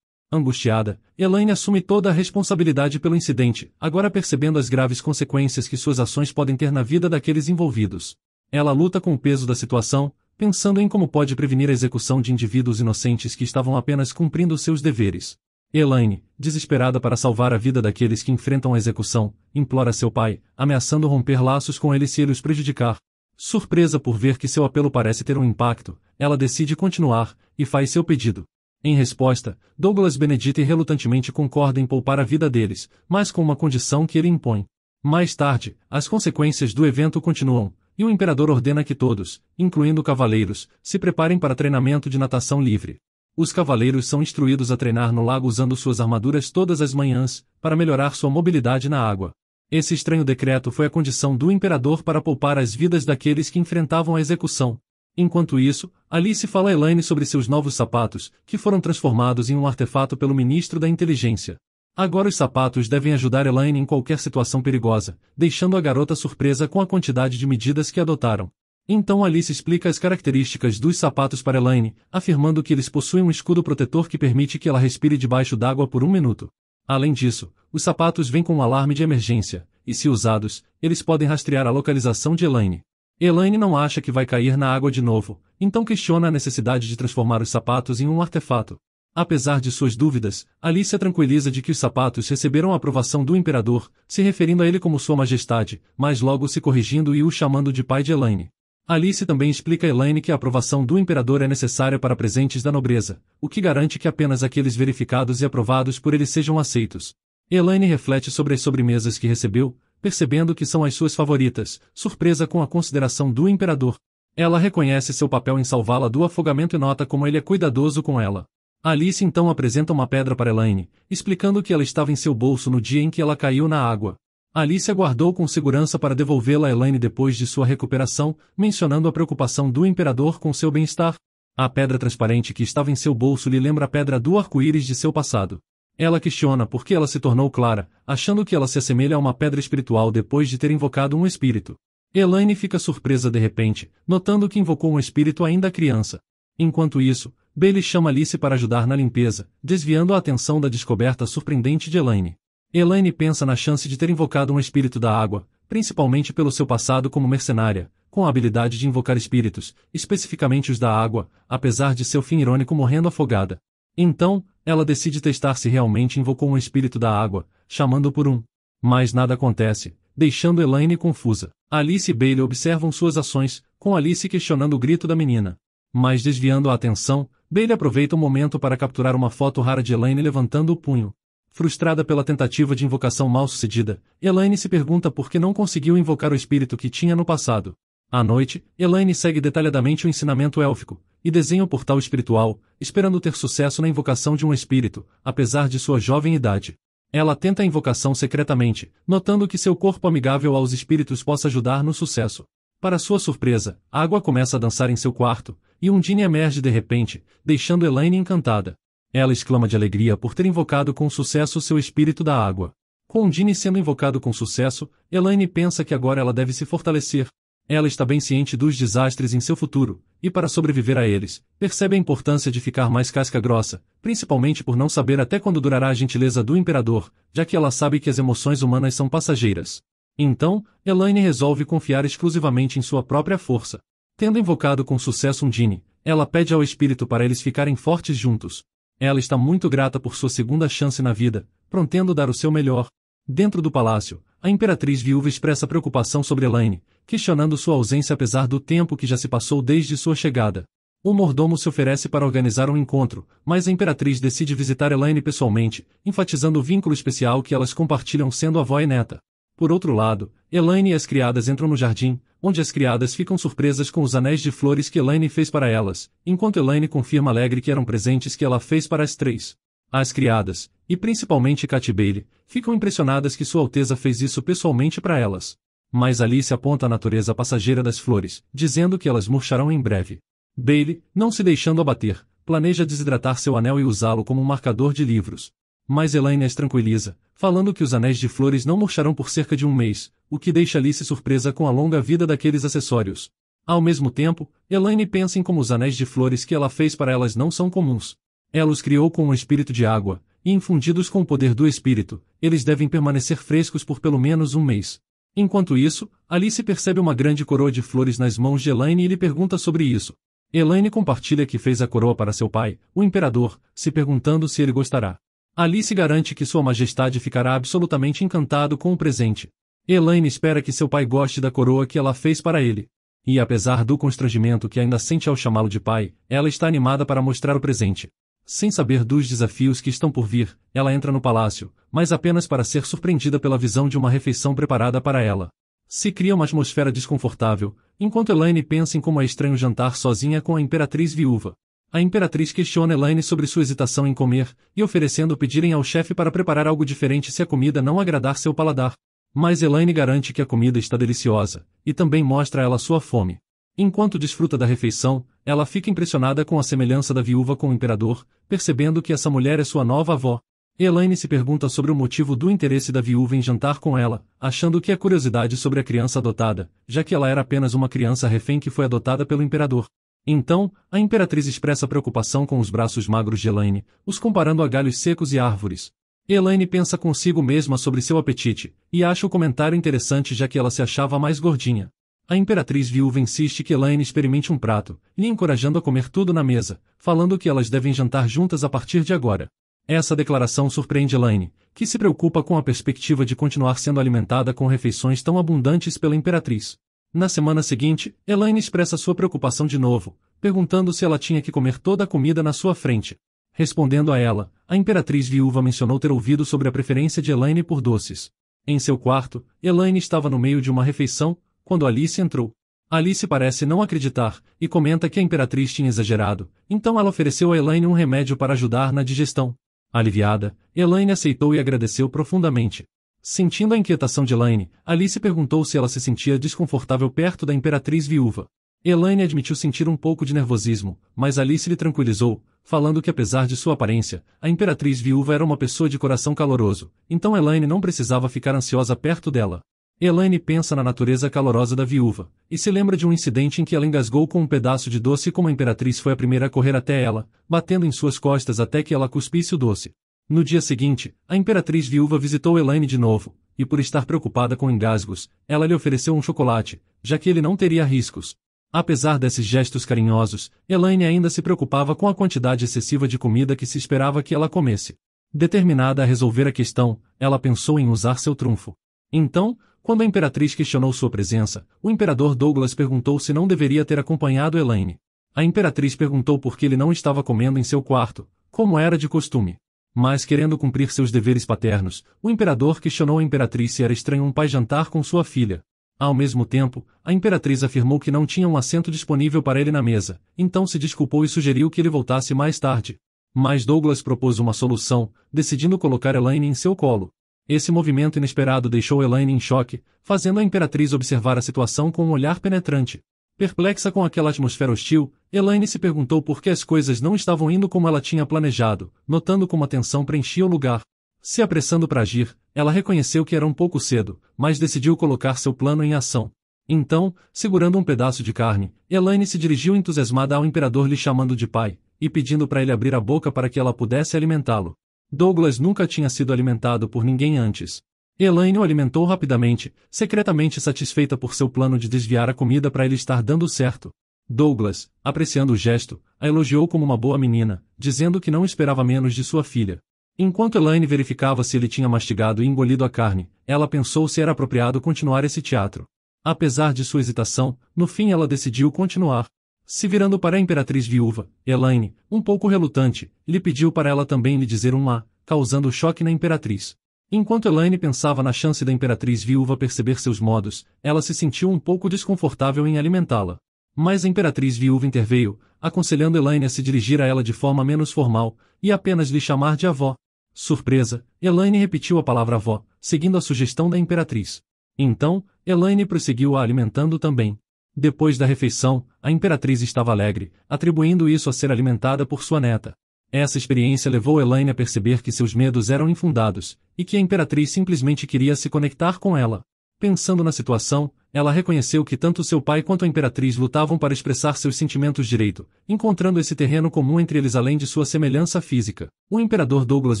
Angustiada, Elaine assume toda a responsabilidade pelo incidente, agora percebendo as graves consequências que suas ações podem ter na vida daqueles envolvidos. Ela luta com o peso da situação, pensando em como pode prevenir a execução de indivíduos inocentes que estavam apenas cumprindo seus deveres. Elaine, desesperada para salvar a vida daqueles que enfrentam a execução, implora seu pai, ameaçando romper laços com ele se ele os prejudicar. Surpresa por ver que seu apelo parece ter um impacto, ela decide continuar, e faz seu pedido. Em resposta, Douglas Benedict relutantemente concorda em poupar a vida deles, mas com uma condição que ele impõe. Mais tarde, as consequências do evento continuam, e o imperador ordena que todos, incluindo cavaleiros, se preparem para treinamento de natação livre. Os cavaleiros são instruídos a treinar no lago usando suas armaduras todas as manhãs, para melhorar sua mobilidade na água. Esse estranho decreto foi a condição do imperador para poupar as vidas daqueles que enfrentavam a execução. Enquanto isso, Alice fala a Elaine sobre seus novos sapatos, que foram transformados em um artefato pelo ministro da inteligência. Agora os sapatos devem ajudar Elaine em qualquer situação perigosa, deixando a garota surpresa com a quantidade de medidas que adotaram. Então Alice explica as características dos sapatos para Elaine, afirmando que eles possuem um escudo protetor que permite que ela respire debaixo d'água por 1 minuto. Além disso, os sapatos vêm com um alarme de emergência, e se usados, eles podem rastrear a localização de Elaine. Elaine não acha que vai cair na água de novo, então questiona a necessidade de transformar os sapatos em um artefato. Apesar de suas dúvidas, Alice a tranquiliza de que os sapatos receberam a aprovação do imperador, se referindo a ele como Sua Majestade, mas logo se corrigindo e o chamando de pai de Elaine. Alice também explica a Elaine que a aprovação do imperador é necessária para presentes da nobreza, o que garante que apenas aqueles verificados e aprovados por ele sejam aceitos. Elaine reflete sobre as sobremesas que recebeu, percebendo que são as suas favoritas, surpresa com a consideração do imperador. Ela reconhece seu papel em salvá-la do afogamento e nota como ele é cuidadoso com ela. Alice então apresenta uma pedra para Elaine, explicando que ela estava em seu bolso no dia em que ela caiu na água. Alice aguardou com segurança para devolvê-la a Elaine depois de sua recuperação, mencionando a preocupação do imperador com seu bem-estar. A pedra transparente que estava em seu bolso lhe lembra a pedra do arco-íris de seu passado. Ela questiona por que ela se tornou clara, achando que ela se assemelha a uma pedra espiritual depois de ter invocado um espírito. Elaine fica surpresa de repente, notando que invocou um espírito ainda criança. Enquanto isso, Bailey chama Alice para ajudar na limpeza, desviando a atenção da descoberta surpreendente de Elaine. Elaine pensa na chance de ter invocado um espírito da água, principalmente pelo seu passado como mercenária, com a habilidade de invocar espíritos, especificamente os da água, apesar de seu fim irônico morrendo afogada. Então, ela decide testar se realmente invocou um espírito da água, chamando por um. Mas nada acontece, deixando Elaine confusa. Alice e Bailey observam suas ações, com Alice questionando o grito da menina. Mas desviando a atenção, Bailey aproveita o momento para capturar uma foto rara de Elaine levantando o punho. Frustrada pela tentativa de invocação mal-sucedida, Elaine se pergunta por que não conseguiu invocar o espírito que tinha no passado. À noite, Elaine segue detalhadamente o ensinamento élfico, e desenha o portal espiritual, esperando ter sucesso na invocação de um espírito, apesar de sua jovem idade. Ela tenta a invocação secretamente, notando que seu corpo amigável aos espíritos possa ajudar no sucesso. Para sua surpresa, a água começa a dançar em seu quarto, e Undine emerge de repente, deixando Elaine encantada. Ela exclama de alegria por ter invocado com sucesso seu espírito da água. Com Undine sendo invocado com sucesso, Elaine pensa que agora ela deve se fortalecer. Ela está bem ciente dos desastres em seu futuro, e para sobreviver a eles, percebe a importância de ficar mais casca-grossa, principalmente por não saber até quando durará a gentileza do imperador, já que ela sabe que as emoções humanas são passageiras. Então, Elaine resolve confiar exclusivamente em sua própria força. Tendo invocado com sucesso Undine, ela pede ao espírito para eles ficarem fortes juntos. Ela está muito grata por sua segunda chance na vida, prometendo dar o seu melhor. Dentro do palácio, a imperatriz viúva expressa preocupação sobre Elaine, questionando sua ausência apesar do tempo que já se passou desde sua chegada. O mordomo se oferece para organizar um encontro, mas a imperatriz decide visitar Elaine pessoalmente, enfatizando o vínculo especial que elas compartilham sendo avó e neta. Por outro lado, Elaine e as criadas entram no jardim, onde as criadas ficam surpresas com os anéis de flores que Elaine fez para elas, enquanto Elaine confirma alegre que eram presentes que ela fez para as três. As criadas, e principalmente Cat Bailey, ficam impressionadas que Sua Alteza fez isso pessoalmente para elas. Mas Alice aponta a natureza passageira das flores, dizendo que elas murcharão em breve. Bailey, não se deixando abater, planeja desidratar seu anel e usá-lo como um marcador de livros. Mas Elaine as tranquiliza, falando que os anéis de flores não murcharão por cerca de um mês, o que deixa Alice surpresa com a longa vida daqueles acessórios. Ao mesmo tempo, Elaine pensa em como os anéis de flores que ela fez para elas não são comuns. Ela os criou com um espírito de água, e infundidos com o poder do espírito, eles devem permanecer frescos por pelo menos um mês. Enquanto isso, Alice percebe uma grande coroa de flores nas mãos de Elaine e lhe pergunta sobre isso. Elaine compartilha que fez a coroa para seu pai, o imperador, se perguntando se ele gostará. Alice garante que Sua Majestade ficará absolutamente encantado com o presente. Elaine espera que seu pai goste da coroa que ela fez para ele. E apesar do constrangimento que ainda sente ao chamá-lo de pai, ela está animada para mostrar o presente. Sem saber dos desafios que estão por vir, ela entra no palácio, mas apenas para ser surpreendida pela visão de uma refeição preparada para ela. Se cria uma atmosfera desconfortável, enquanto Elaine pensa em como é estranho jantar sozinha com a imperatriz viúva. A imperatriz questiona Elaine sobre sua hesitação em comer, e oferecendo pedirem ao chefe para preparar algo diferente se a comida não agradar seu paladar. Mas Elaine garante que a comida está deliciosa, e também mostra a ela sua fome. Enquanto desfruta da refeição, ela fica impressionada com a semelhança da viúva com o imperador, percebendo que essa mulher é sua nova avó. Elaine se pergunta sobre o motivo do interesse da viúva em jantar com ela, achando que é curiosidade sobre a criança adotada, já que ela era apenas uma criança refém que foi adotada pelo imperador. Então, a imperatriz expressa preocupação com os braços magros de Elaine, os comparando a galhos secos e árvores. Elaine pensa consigo mesma sobre seu apetite, e acha o comentário interessante já que ela se achava mais gordinha. A imperatriz viúva insiste que Elaine experimente um prato, lhe encorajando a comer tudo na mesa, falando que elas devem jantar juntas a partir de agora. Essa declaração surpreende Elaine, que se preocupa com a perspectiva de continuar sendo alimentada com refeições tão abundantes pela imperatriz. Na semana seguinte, Elaine expressa sua preocupação de novo, perguntando se ela tinha que comer toda a comida na sua frente. Respondendo a ela, a imperatriz viúva mencionou ter ouvido sobre a preferência de Elaine por doces. Em seu quarto, Elaine estava no meio de uma refeição, quando Alice entrou. Alice parece não acreditar, e comenta que a imperatriz tinha exagerado, então ela ofereceu a Elaine um remédio para ajudar na digestão. Aliviada, Elaine aceitou e agradeceu profundamente. Sentindo a inquietação de Elaine, Alice perguntou se ela se sentia desconfortável perto da imperatriz viúva. Elaine admitiu sentir um pouco de nervosismo, mas Alice lhe tranquilizou, falando que apesar de sua aparência, a imperatriz viúva era uma pessoa de coração caloroso, então Elaine não precisava ficar ansiosa perto dela. Elaine pensa na natureza calorosa da viúva, e se lembra de um incidente em que ela engasgou com um pedaço de doce como a imperatriz foi a primeira a correr até ela, batendo em suas costas até que ela cuspisse o doce. No dia seguinte, a imperatriz viúva visitou Elaine de novo, e por estar preocupada com engasgos, ela lhe ofereceu um chocolate, já que ele não teria riscos. Apesar desses gestos carinhosos, Elaine ainda se preocupava com a quantidade excessiva de comida que se esperava que ela comesse. Determinada a resolver a questão, ela pensou em usar seu trunfo. Então, quando a imperatriz questionou sua presença, o imperador Douglas perguntou se não deveria ter acompanhado Elaine. A imperatriz perguntou por que ele não estava comendo em seu quarto, como era de costume. Mas querendo cumprir seus deveres paternos, o imperador questionou a imperatriz se era estranho um pai jantar com sua filha. Ao mesmo tempo, a imperatriz afirmou que não tinha um assento disponível para ele na mesa, então se desculpou e sugeriu que ele voltasse mais tarde. Mas Douglas propôs uma solução, decidindo colocar Elaine em seu colo. Esse movimento inesperado deixou Elaine em choque, fazendo a imperatriz observar a situação com um olhar penetrante. Perplexa com aquela atmosfera hostil, Elaine se perguntou por que as coisas não estavam indo como ela tinha planejado, notando como a tensão preenchia o lugar. Se apressando para agir, ela reconheceu que era um pouco cedo, mas decidiu colocar seu plano em ação. Então, segurando um pedaço de carne, Elaine se dirigiu entusiasmada ao imperador lhe chamando de pai, e pedindo para ele abrir a boca para que ela pudesse alimentá-lo. Douglas nunca tinha sido alimentado por ninguém antes. Elaine o alimentou rapidamente, secretamente satisfeita por seu plano de desviar a comida para ele estar dando certo. Douglas, apreciando o gesto, a elogiou como uma boa menina, dizendo que não esperava menos de sua filha. Enquanto Elaine verificava se ele tinha mastigado e engolido a carne, ela pensou se era apropriado continuar esse teatro. Apesar de sua hesitação, no fim ela decidiu continuar. Se virando para a imperatriz viúva, Elaine, um pouco relutante, lhe pediu para ela também lhe dizer um lá, causando choque na imperatriz. Enquanto Elaine pensava na chance da imperatriz viúva perceber seus modos, ela se sentiu um pouco desconfortável em alimentá-la. Mas a imperatriz viúva interveio, aconselhando Elaine a se dirigir a ela de forma menos formal, e apenas lhe chamar de avó. Surpresa, Elaine repetiu a palavra avó, seguindo a sugestão da imperatriz. Então, Elaine prosseguiu a alimentando também. Depois da refeição, a imperatriz estava alegre, atribuindo isso a ser alimentada por sua neta. Essa experiência levou Elaine a perceber que seus medos eram infundados, e que a imperatriz simplesmente queria se conectar com ela. Pensando na situação, ela reconheceu que tanto seu pai quanto a imperatriz lutavam para expressar seus sentimentos direito, encontrando esse terreno comum entre eles além de sua semelhança física. O imperador Douglas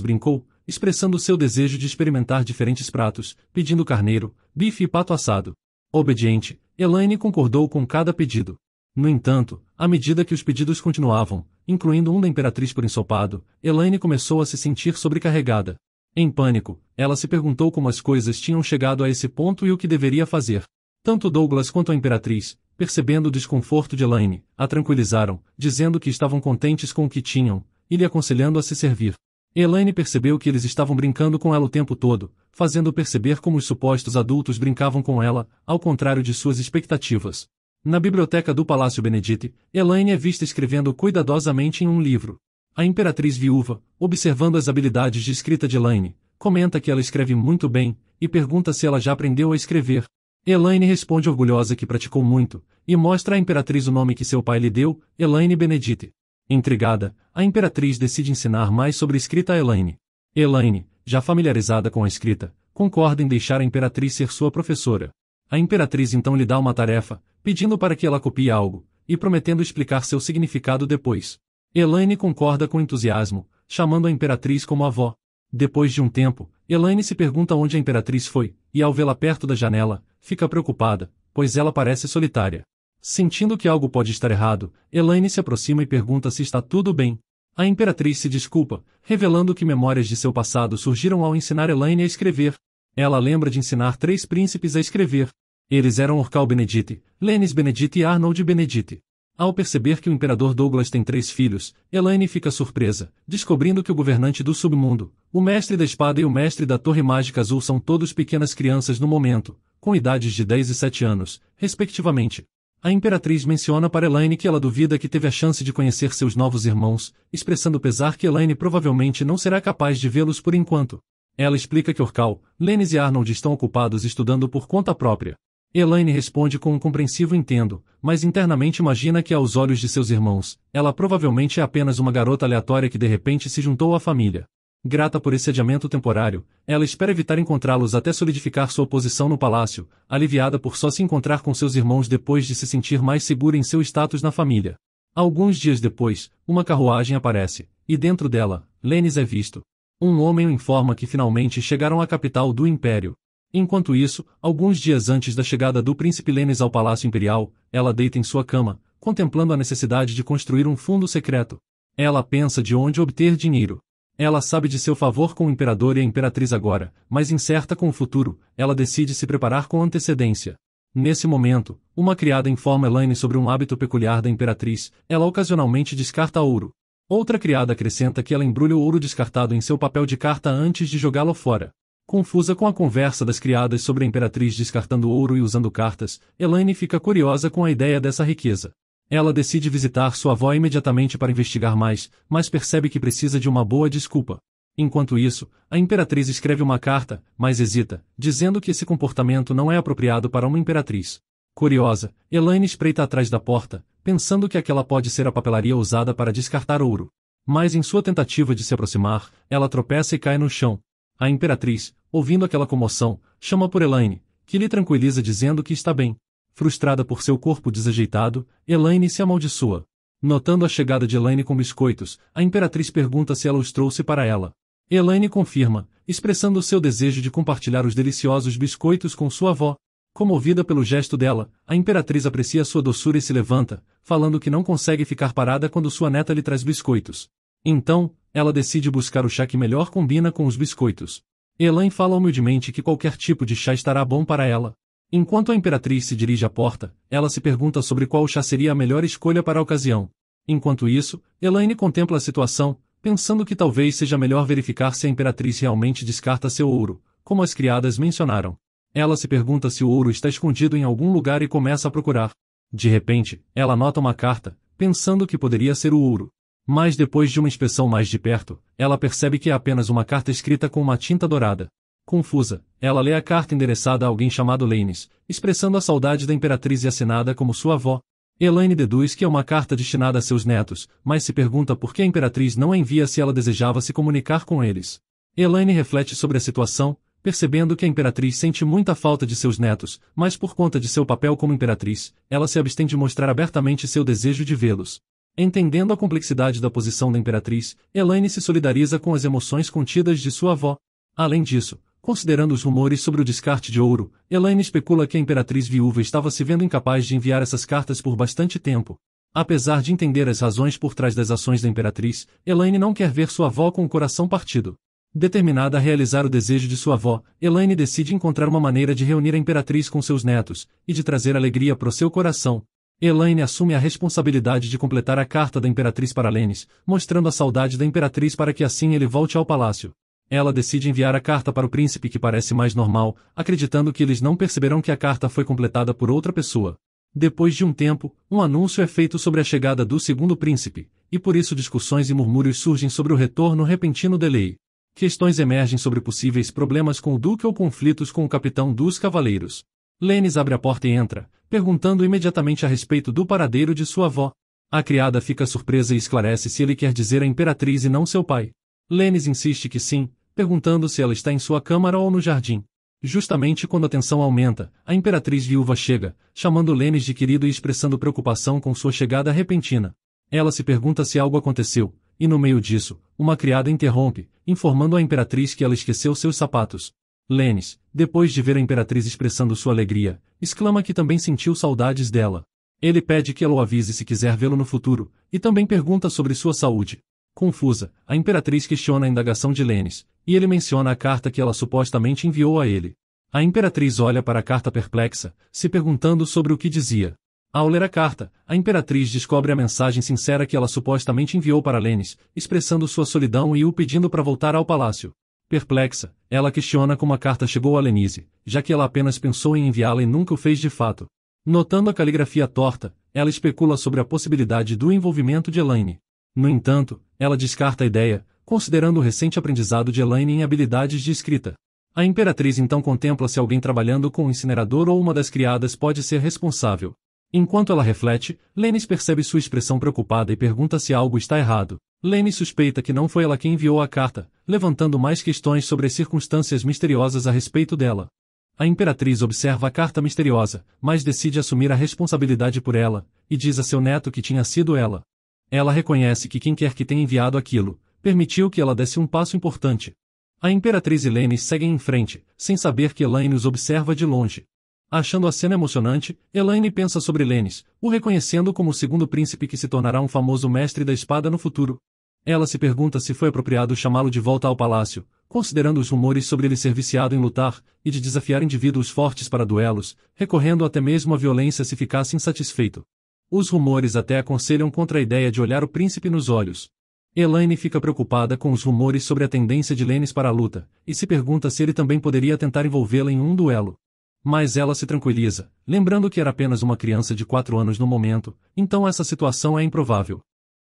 brincou, expressando seu desejo de experimentar diferentes pratos, pedindo carneiro, bife e pato assado. Obediente, Elaine concordou com cada pedido. No entanto, à medida que os pedidos continuavam, incluindo um da imperatriz por ensopado, Elaine começou a se sentir sobrecarregada. Em pânico, ela se perguntou como as coisas tinham chegado a esse ponto e o que deveria fazer. Tanto Douglas quanto a imperatriz, percebendo o desconforto de Elaine, a tranquilizaram, dizendo que estavam contentes com o que tinham, e lhe aconselhando a se servir. Elaine percebeu que eles estavam brincando com ela o tempo todo, fazendo perceber como os supostos adultos brincavam com ela, ao contrário de suas expectativas. Na biblioteca do Palácio Benedite, Elaine é vista escrevendo cuidadosamente em um livro. A imperatriz viúva, observando as habilidades de escrita de Elaine, comenta que ela escreve muito bem, e pergunta se ela já aprendeu a escrever. Elaine responde orgulhosa que praticou muito, e mostra à imperatriz o nome que seu pai lhe deu, Elaine Benedite. Intrigada, a imperatriz decide ensinar mais sobre escrita a Elaine. Elaine, já familiarizada com a escrita, concorda em deixar a imperatriz ser sua professora. A imperatriz então lhe dá uma tarefa, pedindo para que ela copie algo, e prometendo explicar seu significado depois. Elaine concorda com entusiasmo, chamando a imperatriz como avó. Depois de um tempo, Elaine se pergunta onde a imperatriz foi, e ao vê-la perto da janela, fica preocupada, pois ela parece solitária. Sentindo que algo pode estar errado, Elaine se aproxima e pergunta se está tudo bem. A imperatriz se desculpa, revelando que memórias de seu passado surgiram ao ensinar Elaine a escrever. Ela lembra de ensinar 3 príncipes a escrever. Eles eram Orcal Benedite, Lenis Benedite e Arnold Benedite. Ao perceber que o imperador Douglas tem 3 filhos, Elaine fica surpresa, descobrindo que o governante do submundo, o mestre da espada e o mestre da torre mágica azul são todos pequenas crianças no momento, com idades de 10 e 7 anos, respectivamente. A imperatriz menciona para Elaine que ela duvida que teve a chance de conhecer seus novos irmãos, expressando pesar que Elaine provavelmente não será capaz de vê-los por enquanto. Ela explica que Orcal, Lenis e Arnold estão ocupados estudando por conta própria. Elaine responde com um compreensivo entendo, mas internamente imagina que aos olhos de seus irmãos, ela provavelmente é apenas uma garota aleatória que de repente se juntou à família. Grata por esse adiamento temporário, ela espera evitar encontrá-los até solidificar sua posição no palácio, aliviada por só se encontrar com seus irmãos depois de se sentir mais segura em seu status na família. Alguns dias depois, uma carruagem aparece, e dentro dela, Lenis é visto. Um homem o informa que finalmente chegaram à capital do Império. Enquanto isso, alguns dias antes da chegada do príncipe Lenis ao Palácio Imperial, ela deita em sua cama, contemplando a necessidade de construir um fundo secreto. Ela pensa de onde obter dinheiro. Ela sabe de seu favor com o imperador e a imperatriz agora, mas incerta com o futuro, ela decide se preparar com antecedência. Nesse momento, uma criada informa Elaine sobre um hábito peculiar da imperatriz, ela ocasionalmente descarta ouro. Outra criada acrescenta que ela embrulha o ouro descartado em seu papel de carta antes de jogá-lo fora. Confusa com a conversa das criadas sobre a imperatriz descartando ouro e usando cartas, Elaine fica curiosa com a ideia dessa riqueza. Ela decide visitar sua avó imediatamente para investigar mais, mas percebe que precisa de uma boa desculpa. Enquanto isso, a imperatriz escreve uma carta, mas hesita, dizendo que esse comportamento não é apropriado para uma imperatriz. Curiosa, Elaine espreita atrás da porta, pensando que aquela pode ser a papelaria usada para descartar ouro. Mas em sua tentativa de se aproximar, ela tropeça e cai no chão. A imperatriz, ouvindo aquela comoção, chama por Elaine, que lhe tranquiliza dizendo que está bem. Frustrada por seu corpo desajeitado, Elaine se amaldiçoa. Notando a chegada de Elaine com biscoitos, a imperatriz pergunta se ela os trouxe para ela. Elaine confirma, expressando seu desejo de compartilhar os deliciosos biscoitos com sua avó. Comovida pelo gesto dela, a imperatriz aprecia sua doçura e se levanta, falando que não consegue ficar parada quando sua neta lhe traz biscoitos. Então, ela decide buscar o chá que melhor combina com os biscoitos. Elaine fala humildemente que qualquer tipo de chá estará bom para ela. Enquanto a imperatriz se dirige à porta, ela se pergunta sobre qual chá seria a melhor escolha para a ocasião. Enquanto isso, Elaine contempla a situação, pensando que talvez seja melhor verificar se a imperatriz realmente descarta seu ouro, como as criadas mencionaram. Ela se pergunta se o ouro está escondido em algum lugar e começa a procurar. De repente, ela nota uma carta, pensando que poderia ser o ouro. Mas depois de uma inspeção mais de perto, ela percebe que é apenas uma carta escrita com uma tinta dourada. Confusa, ela lê a carta endereçada a alguém chamado Lannis, expressando a saudade da imperatriz e assinada como sua avó. Elaine deduz que é uma carta destinada a seus netos, mas se pergunta por que a imperatriz não a envia se ela desejava se comunicar com eles. Elaine reflete sobre a situação, percebendo que a imperatriz sente muita falta de seus netos, mas por conta de seu papel como imperatriz, ela se abstém de mostrar abertamente seu desejo de vê-los. Entendendo a complexidade da posição da imperatriz, Elaine se solidariza com as emoções contidas de sua avó. Além disso, considerando os rumores sobre o descarte de ouro, Elaine especula que a imperatriz viúva estava se vendo incapaz de enviar essas cartas por bastante tempo. Apesar de entender as razões por trás das ações da imperatriz, Elaine não quer ver sua avó com o coração partido. Determinada a realizar o desejo de sua avó, Elaine decide encontrar uma maneira de reunir a imperatriz com seus netos, e de trazer alegria para o seu coração. Elaine assume a responsabilidade de completar a carta da imperatriz para Lannis, mostrando a saudade da imperatriz para que assim ele volte ao palácio. Ela decide enviar a carta para o príncipe que parece mais normal, acreditando que eles não perceberão que a carta foi completada por outra pessoa. Depois de um tempo, um anúncio é feito sobre a chegada do segundo príncipe, e por isso discussões e murmúrios surgem sobre o retorno repentino de Lei. Questões emergem sobre possíveis problemas com o duque ou conflitos com o capitão dos cavaleiros. Lannis abre a porta e entra, perguntando imediatamente a respeito do paradeiro de sua avó. A criada fica surpresa e esclarece se ele quer dizer a imperatriz e não seu pai. Lannis insiste que sim, perguntando se ela está em sua câmara ou no jardim. Justamente quando a tensão aumenta, a imperatriz viúva chega, chamando Lannis de querido e expressando preocupação com sua chegada repentina. Ela se pergunta se algo aconteceu, e no meio disso, uma criada interrompe, informando a imperatriz que ela esqueceu seus sapatos. Lannis, depois de ver a imperatriz expressando sua alegria, exclama que também sentiu saudades dela. Ele pede que ela o avise se quiser vê-lo no futuro, e também pergunta sobre sua saúde. Confusa, a imperatriz questiona a indagação de Lannis, e ele menciona a carta que ela supostamente enviou a ele. A imperatriz olha para a carta perplexa, se perguntando sobre o que dizia. Ao ler a carta, a imperatriz descobre a mensagem sincera que ela supostamente enviou para Lannis, expressando sua solidão e o pedindo para voltar ao palácio. Perplexa, ela questiona como a carta chegou a Lannis, já que ela apenas pensou em enviá-la e nunca o fez de fato. Notando a caligrafia torta, ela especula sobre a possibilidade do envolvimento de Elaine. No entanto, ela descarta a ideia, considerando o recente aprendizado de Elaine em habilidades de escrita. A imperatriz então contempla se alguém trabalhando com um incinerador ou uma das criadas pode ser responsável. Enquanto ela reflete, Lannis percebe sua expressão preocupada e pergunta se algo está errado. Lannis suspeita que não foi ela quem enviou a carta, levantando mais questões sobre as circunstâncias misteriosas a respeito dela. A imperatriz observa a carta misteriosa, mas decide assumir a responsabilidade por ela, e diz a seu neto que tinha sido ela. Ela reconhece que quem quer que tenha enviado aquilo, permitiu que ela desse um passo importante. A imperatriz e Lannis seguem em frente, sem saber que Elaine os observa de longe. Achando a cena emocionante, Elaine pensa sobre Lannis, o reconhecendo como o segundo príncipe que se tornará um famoso mestre da espada no futuro. Ela se pergunta se foi apropriado chamá-lo de volta ao palácio, considerando os rumores sobre ele ser viciado em lutar, e de desafiar indivíduos fortes para duelos, recorrendo até mesmo à violência se ficasse insatisfeito. Os rumores até aconselham contra a ideia de olhar o príncipe nos olhos. Elaine fica preocupada com os rumores sobre a tendência de Lannis para a luta, e se pergunta se ele também poderia tentar envolvê-la em um duelo. Mas ela se tranquiliza, lembrando que era apenas uma criança de 4 anos no momento, então essa situação é improvável.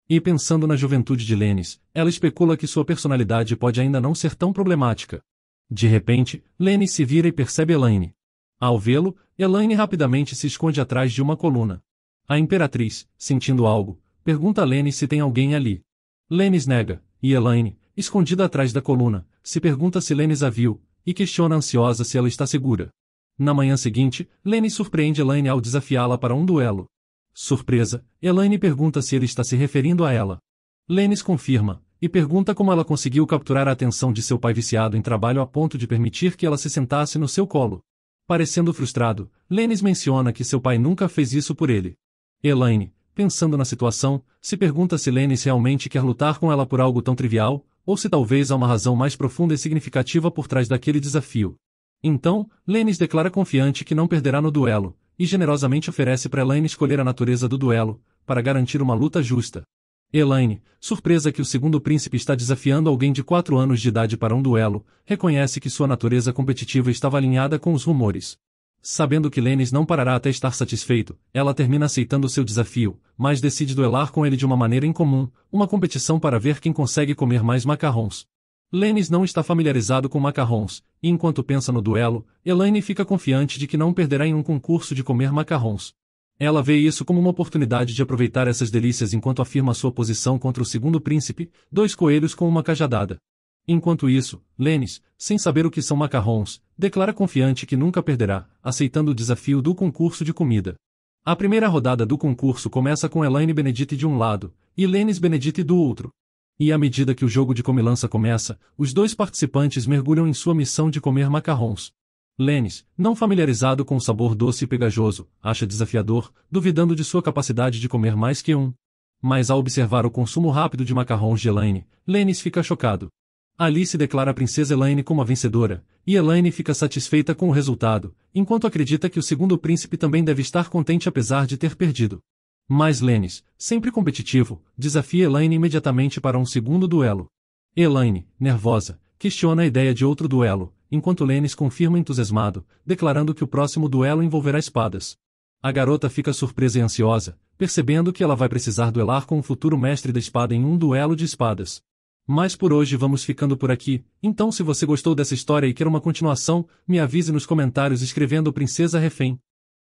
E pensando na juventude de Lannis, ela especula que sua personalidade pode ainda não ser tão problemática. De repente, Lannis se vira e percebe Elaine. Ao vê-lo, Elaine rapidamente se esconde atrás de uma coluna. A imperatriz, sentindo algo, pergunta a Lannis se tem alguém ali. Lannis nega, e Elaine, escondida atrás da coluna, se pergunta se Lannis a viu, e questiona ansiosa se ela está segura. Na manhã seguinte, Lannis surpreende Elaine ao desafiá-la para um duelo. Surpresa, Elaine pergunta se ele está se referindo a ela. Lannis confirma, e pergunta como ela conseguiu capturar a atenção de seu pai viciado em trabalho a ponto de permitir que ela se sentasse no seu colo. Parecendo frustrado, Lannis menciona que seu pai nunca fez isso por ele. Elaine, pensando na situação, se pergunta se Lannis realmente quer lutar com ela por algo tão trivial, ou se talvez há uma razão mais profunda e significativa por trás daquele desafio. Então, Lennis declara confiante que não perderá no duelo, e generosamente oferece para Elaine escolher a natureza do duelo, para garantir uma luta justa. Elaine, surpresa que o segundo príncipe está desafiando alguém de 4 anos de idade para um duelo, reconhece que sua natureza competitiva estava alinhada com os rumores. Sabendo que Lennis não parará até estar satisfeito, ela termina aceitando seu desafio, mas decide duelar com ele de uma maneira incomum, uma competição para ver quem consegue comer mais macarrons. Lennis não está familiarizado com macarrons, e enquanto pensa no duelo, Elaine fica confiante de que não perderá em um concurso de comer macarrons. Ela vê isso como uma oportunidade de aproveitar essas delícias enquanto afirma sua posição contra o segundo príncipe, 2 coelhos com uma cajadada. Enquanto isso, Lennis, sem saber o que são macarrons, declara confiante que nunca perderá, aceitando o desafio do concurso de comida. A primeira rodada do concurso começa com Elaine Benedict de um lado, e Lennis Benedict do outro. E à medida que o jogo de comilança começa, os 2 participantes mergulham em sua missão de comer macarrons. Lennis, não familiarizado com o sabor doce e pegajoso, acha desafiador, duvidando de sua capacidade de comer mais que um. Mas ao observar o consumo rápido de macarrons de Elaine, Lennis fica chocado. Alice declara a princesa Elaine como a vencedora, e Elaine fica satisfeita com o resultado, enquanto acredita que o segundo príncipe também deve estar contente apesar de ter perdido. Mas Lennis, sempre competitivo, desafia Elaine imediatamente para um segundo duelo. Elaine, nervosa, questiona a ideia de outro duelo, enquanto Lennis confirma entusiasmado, declarando que o próximo duelo envolverá espadas. A garota fica surpresa e ansiosa, percebendo que ela vai precisar duelar com o futuro mestre da espada em um duelo de espadas. Mas por hoje vamos ficando por aqui, então se você gostou dessa história e quer uma continuação, me avise nos comentários escrevendo Princesa Refém.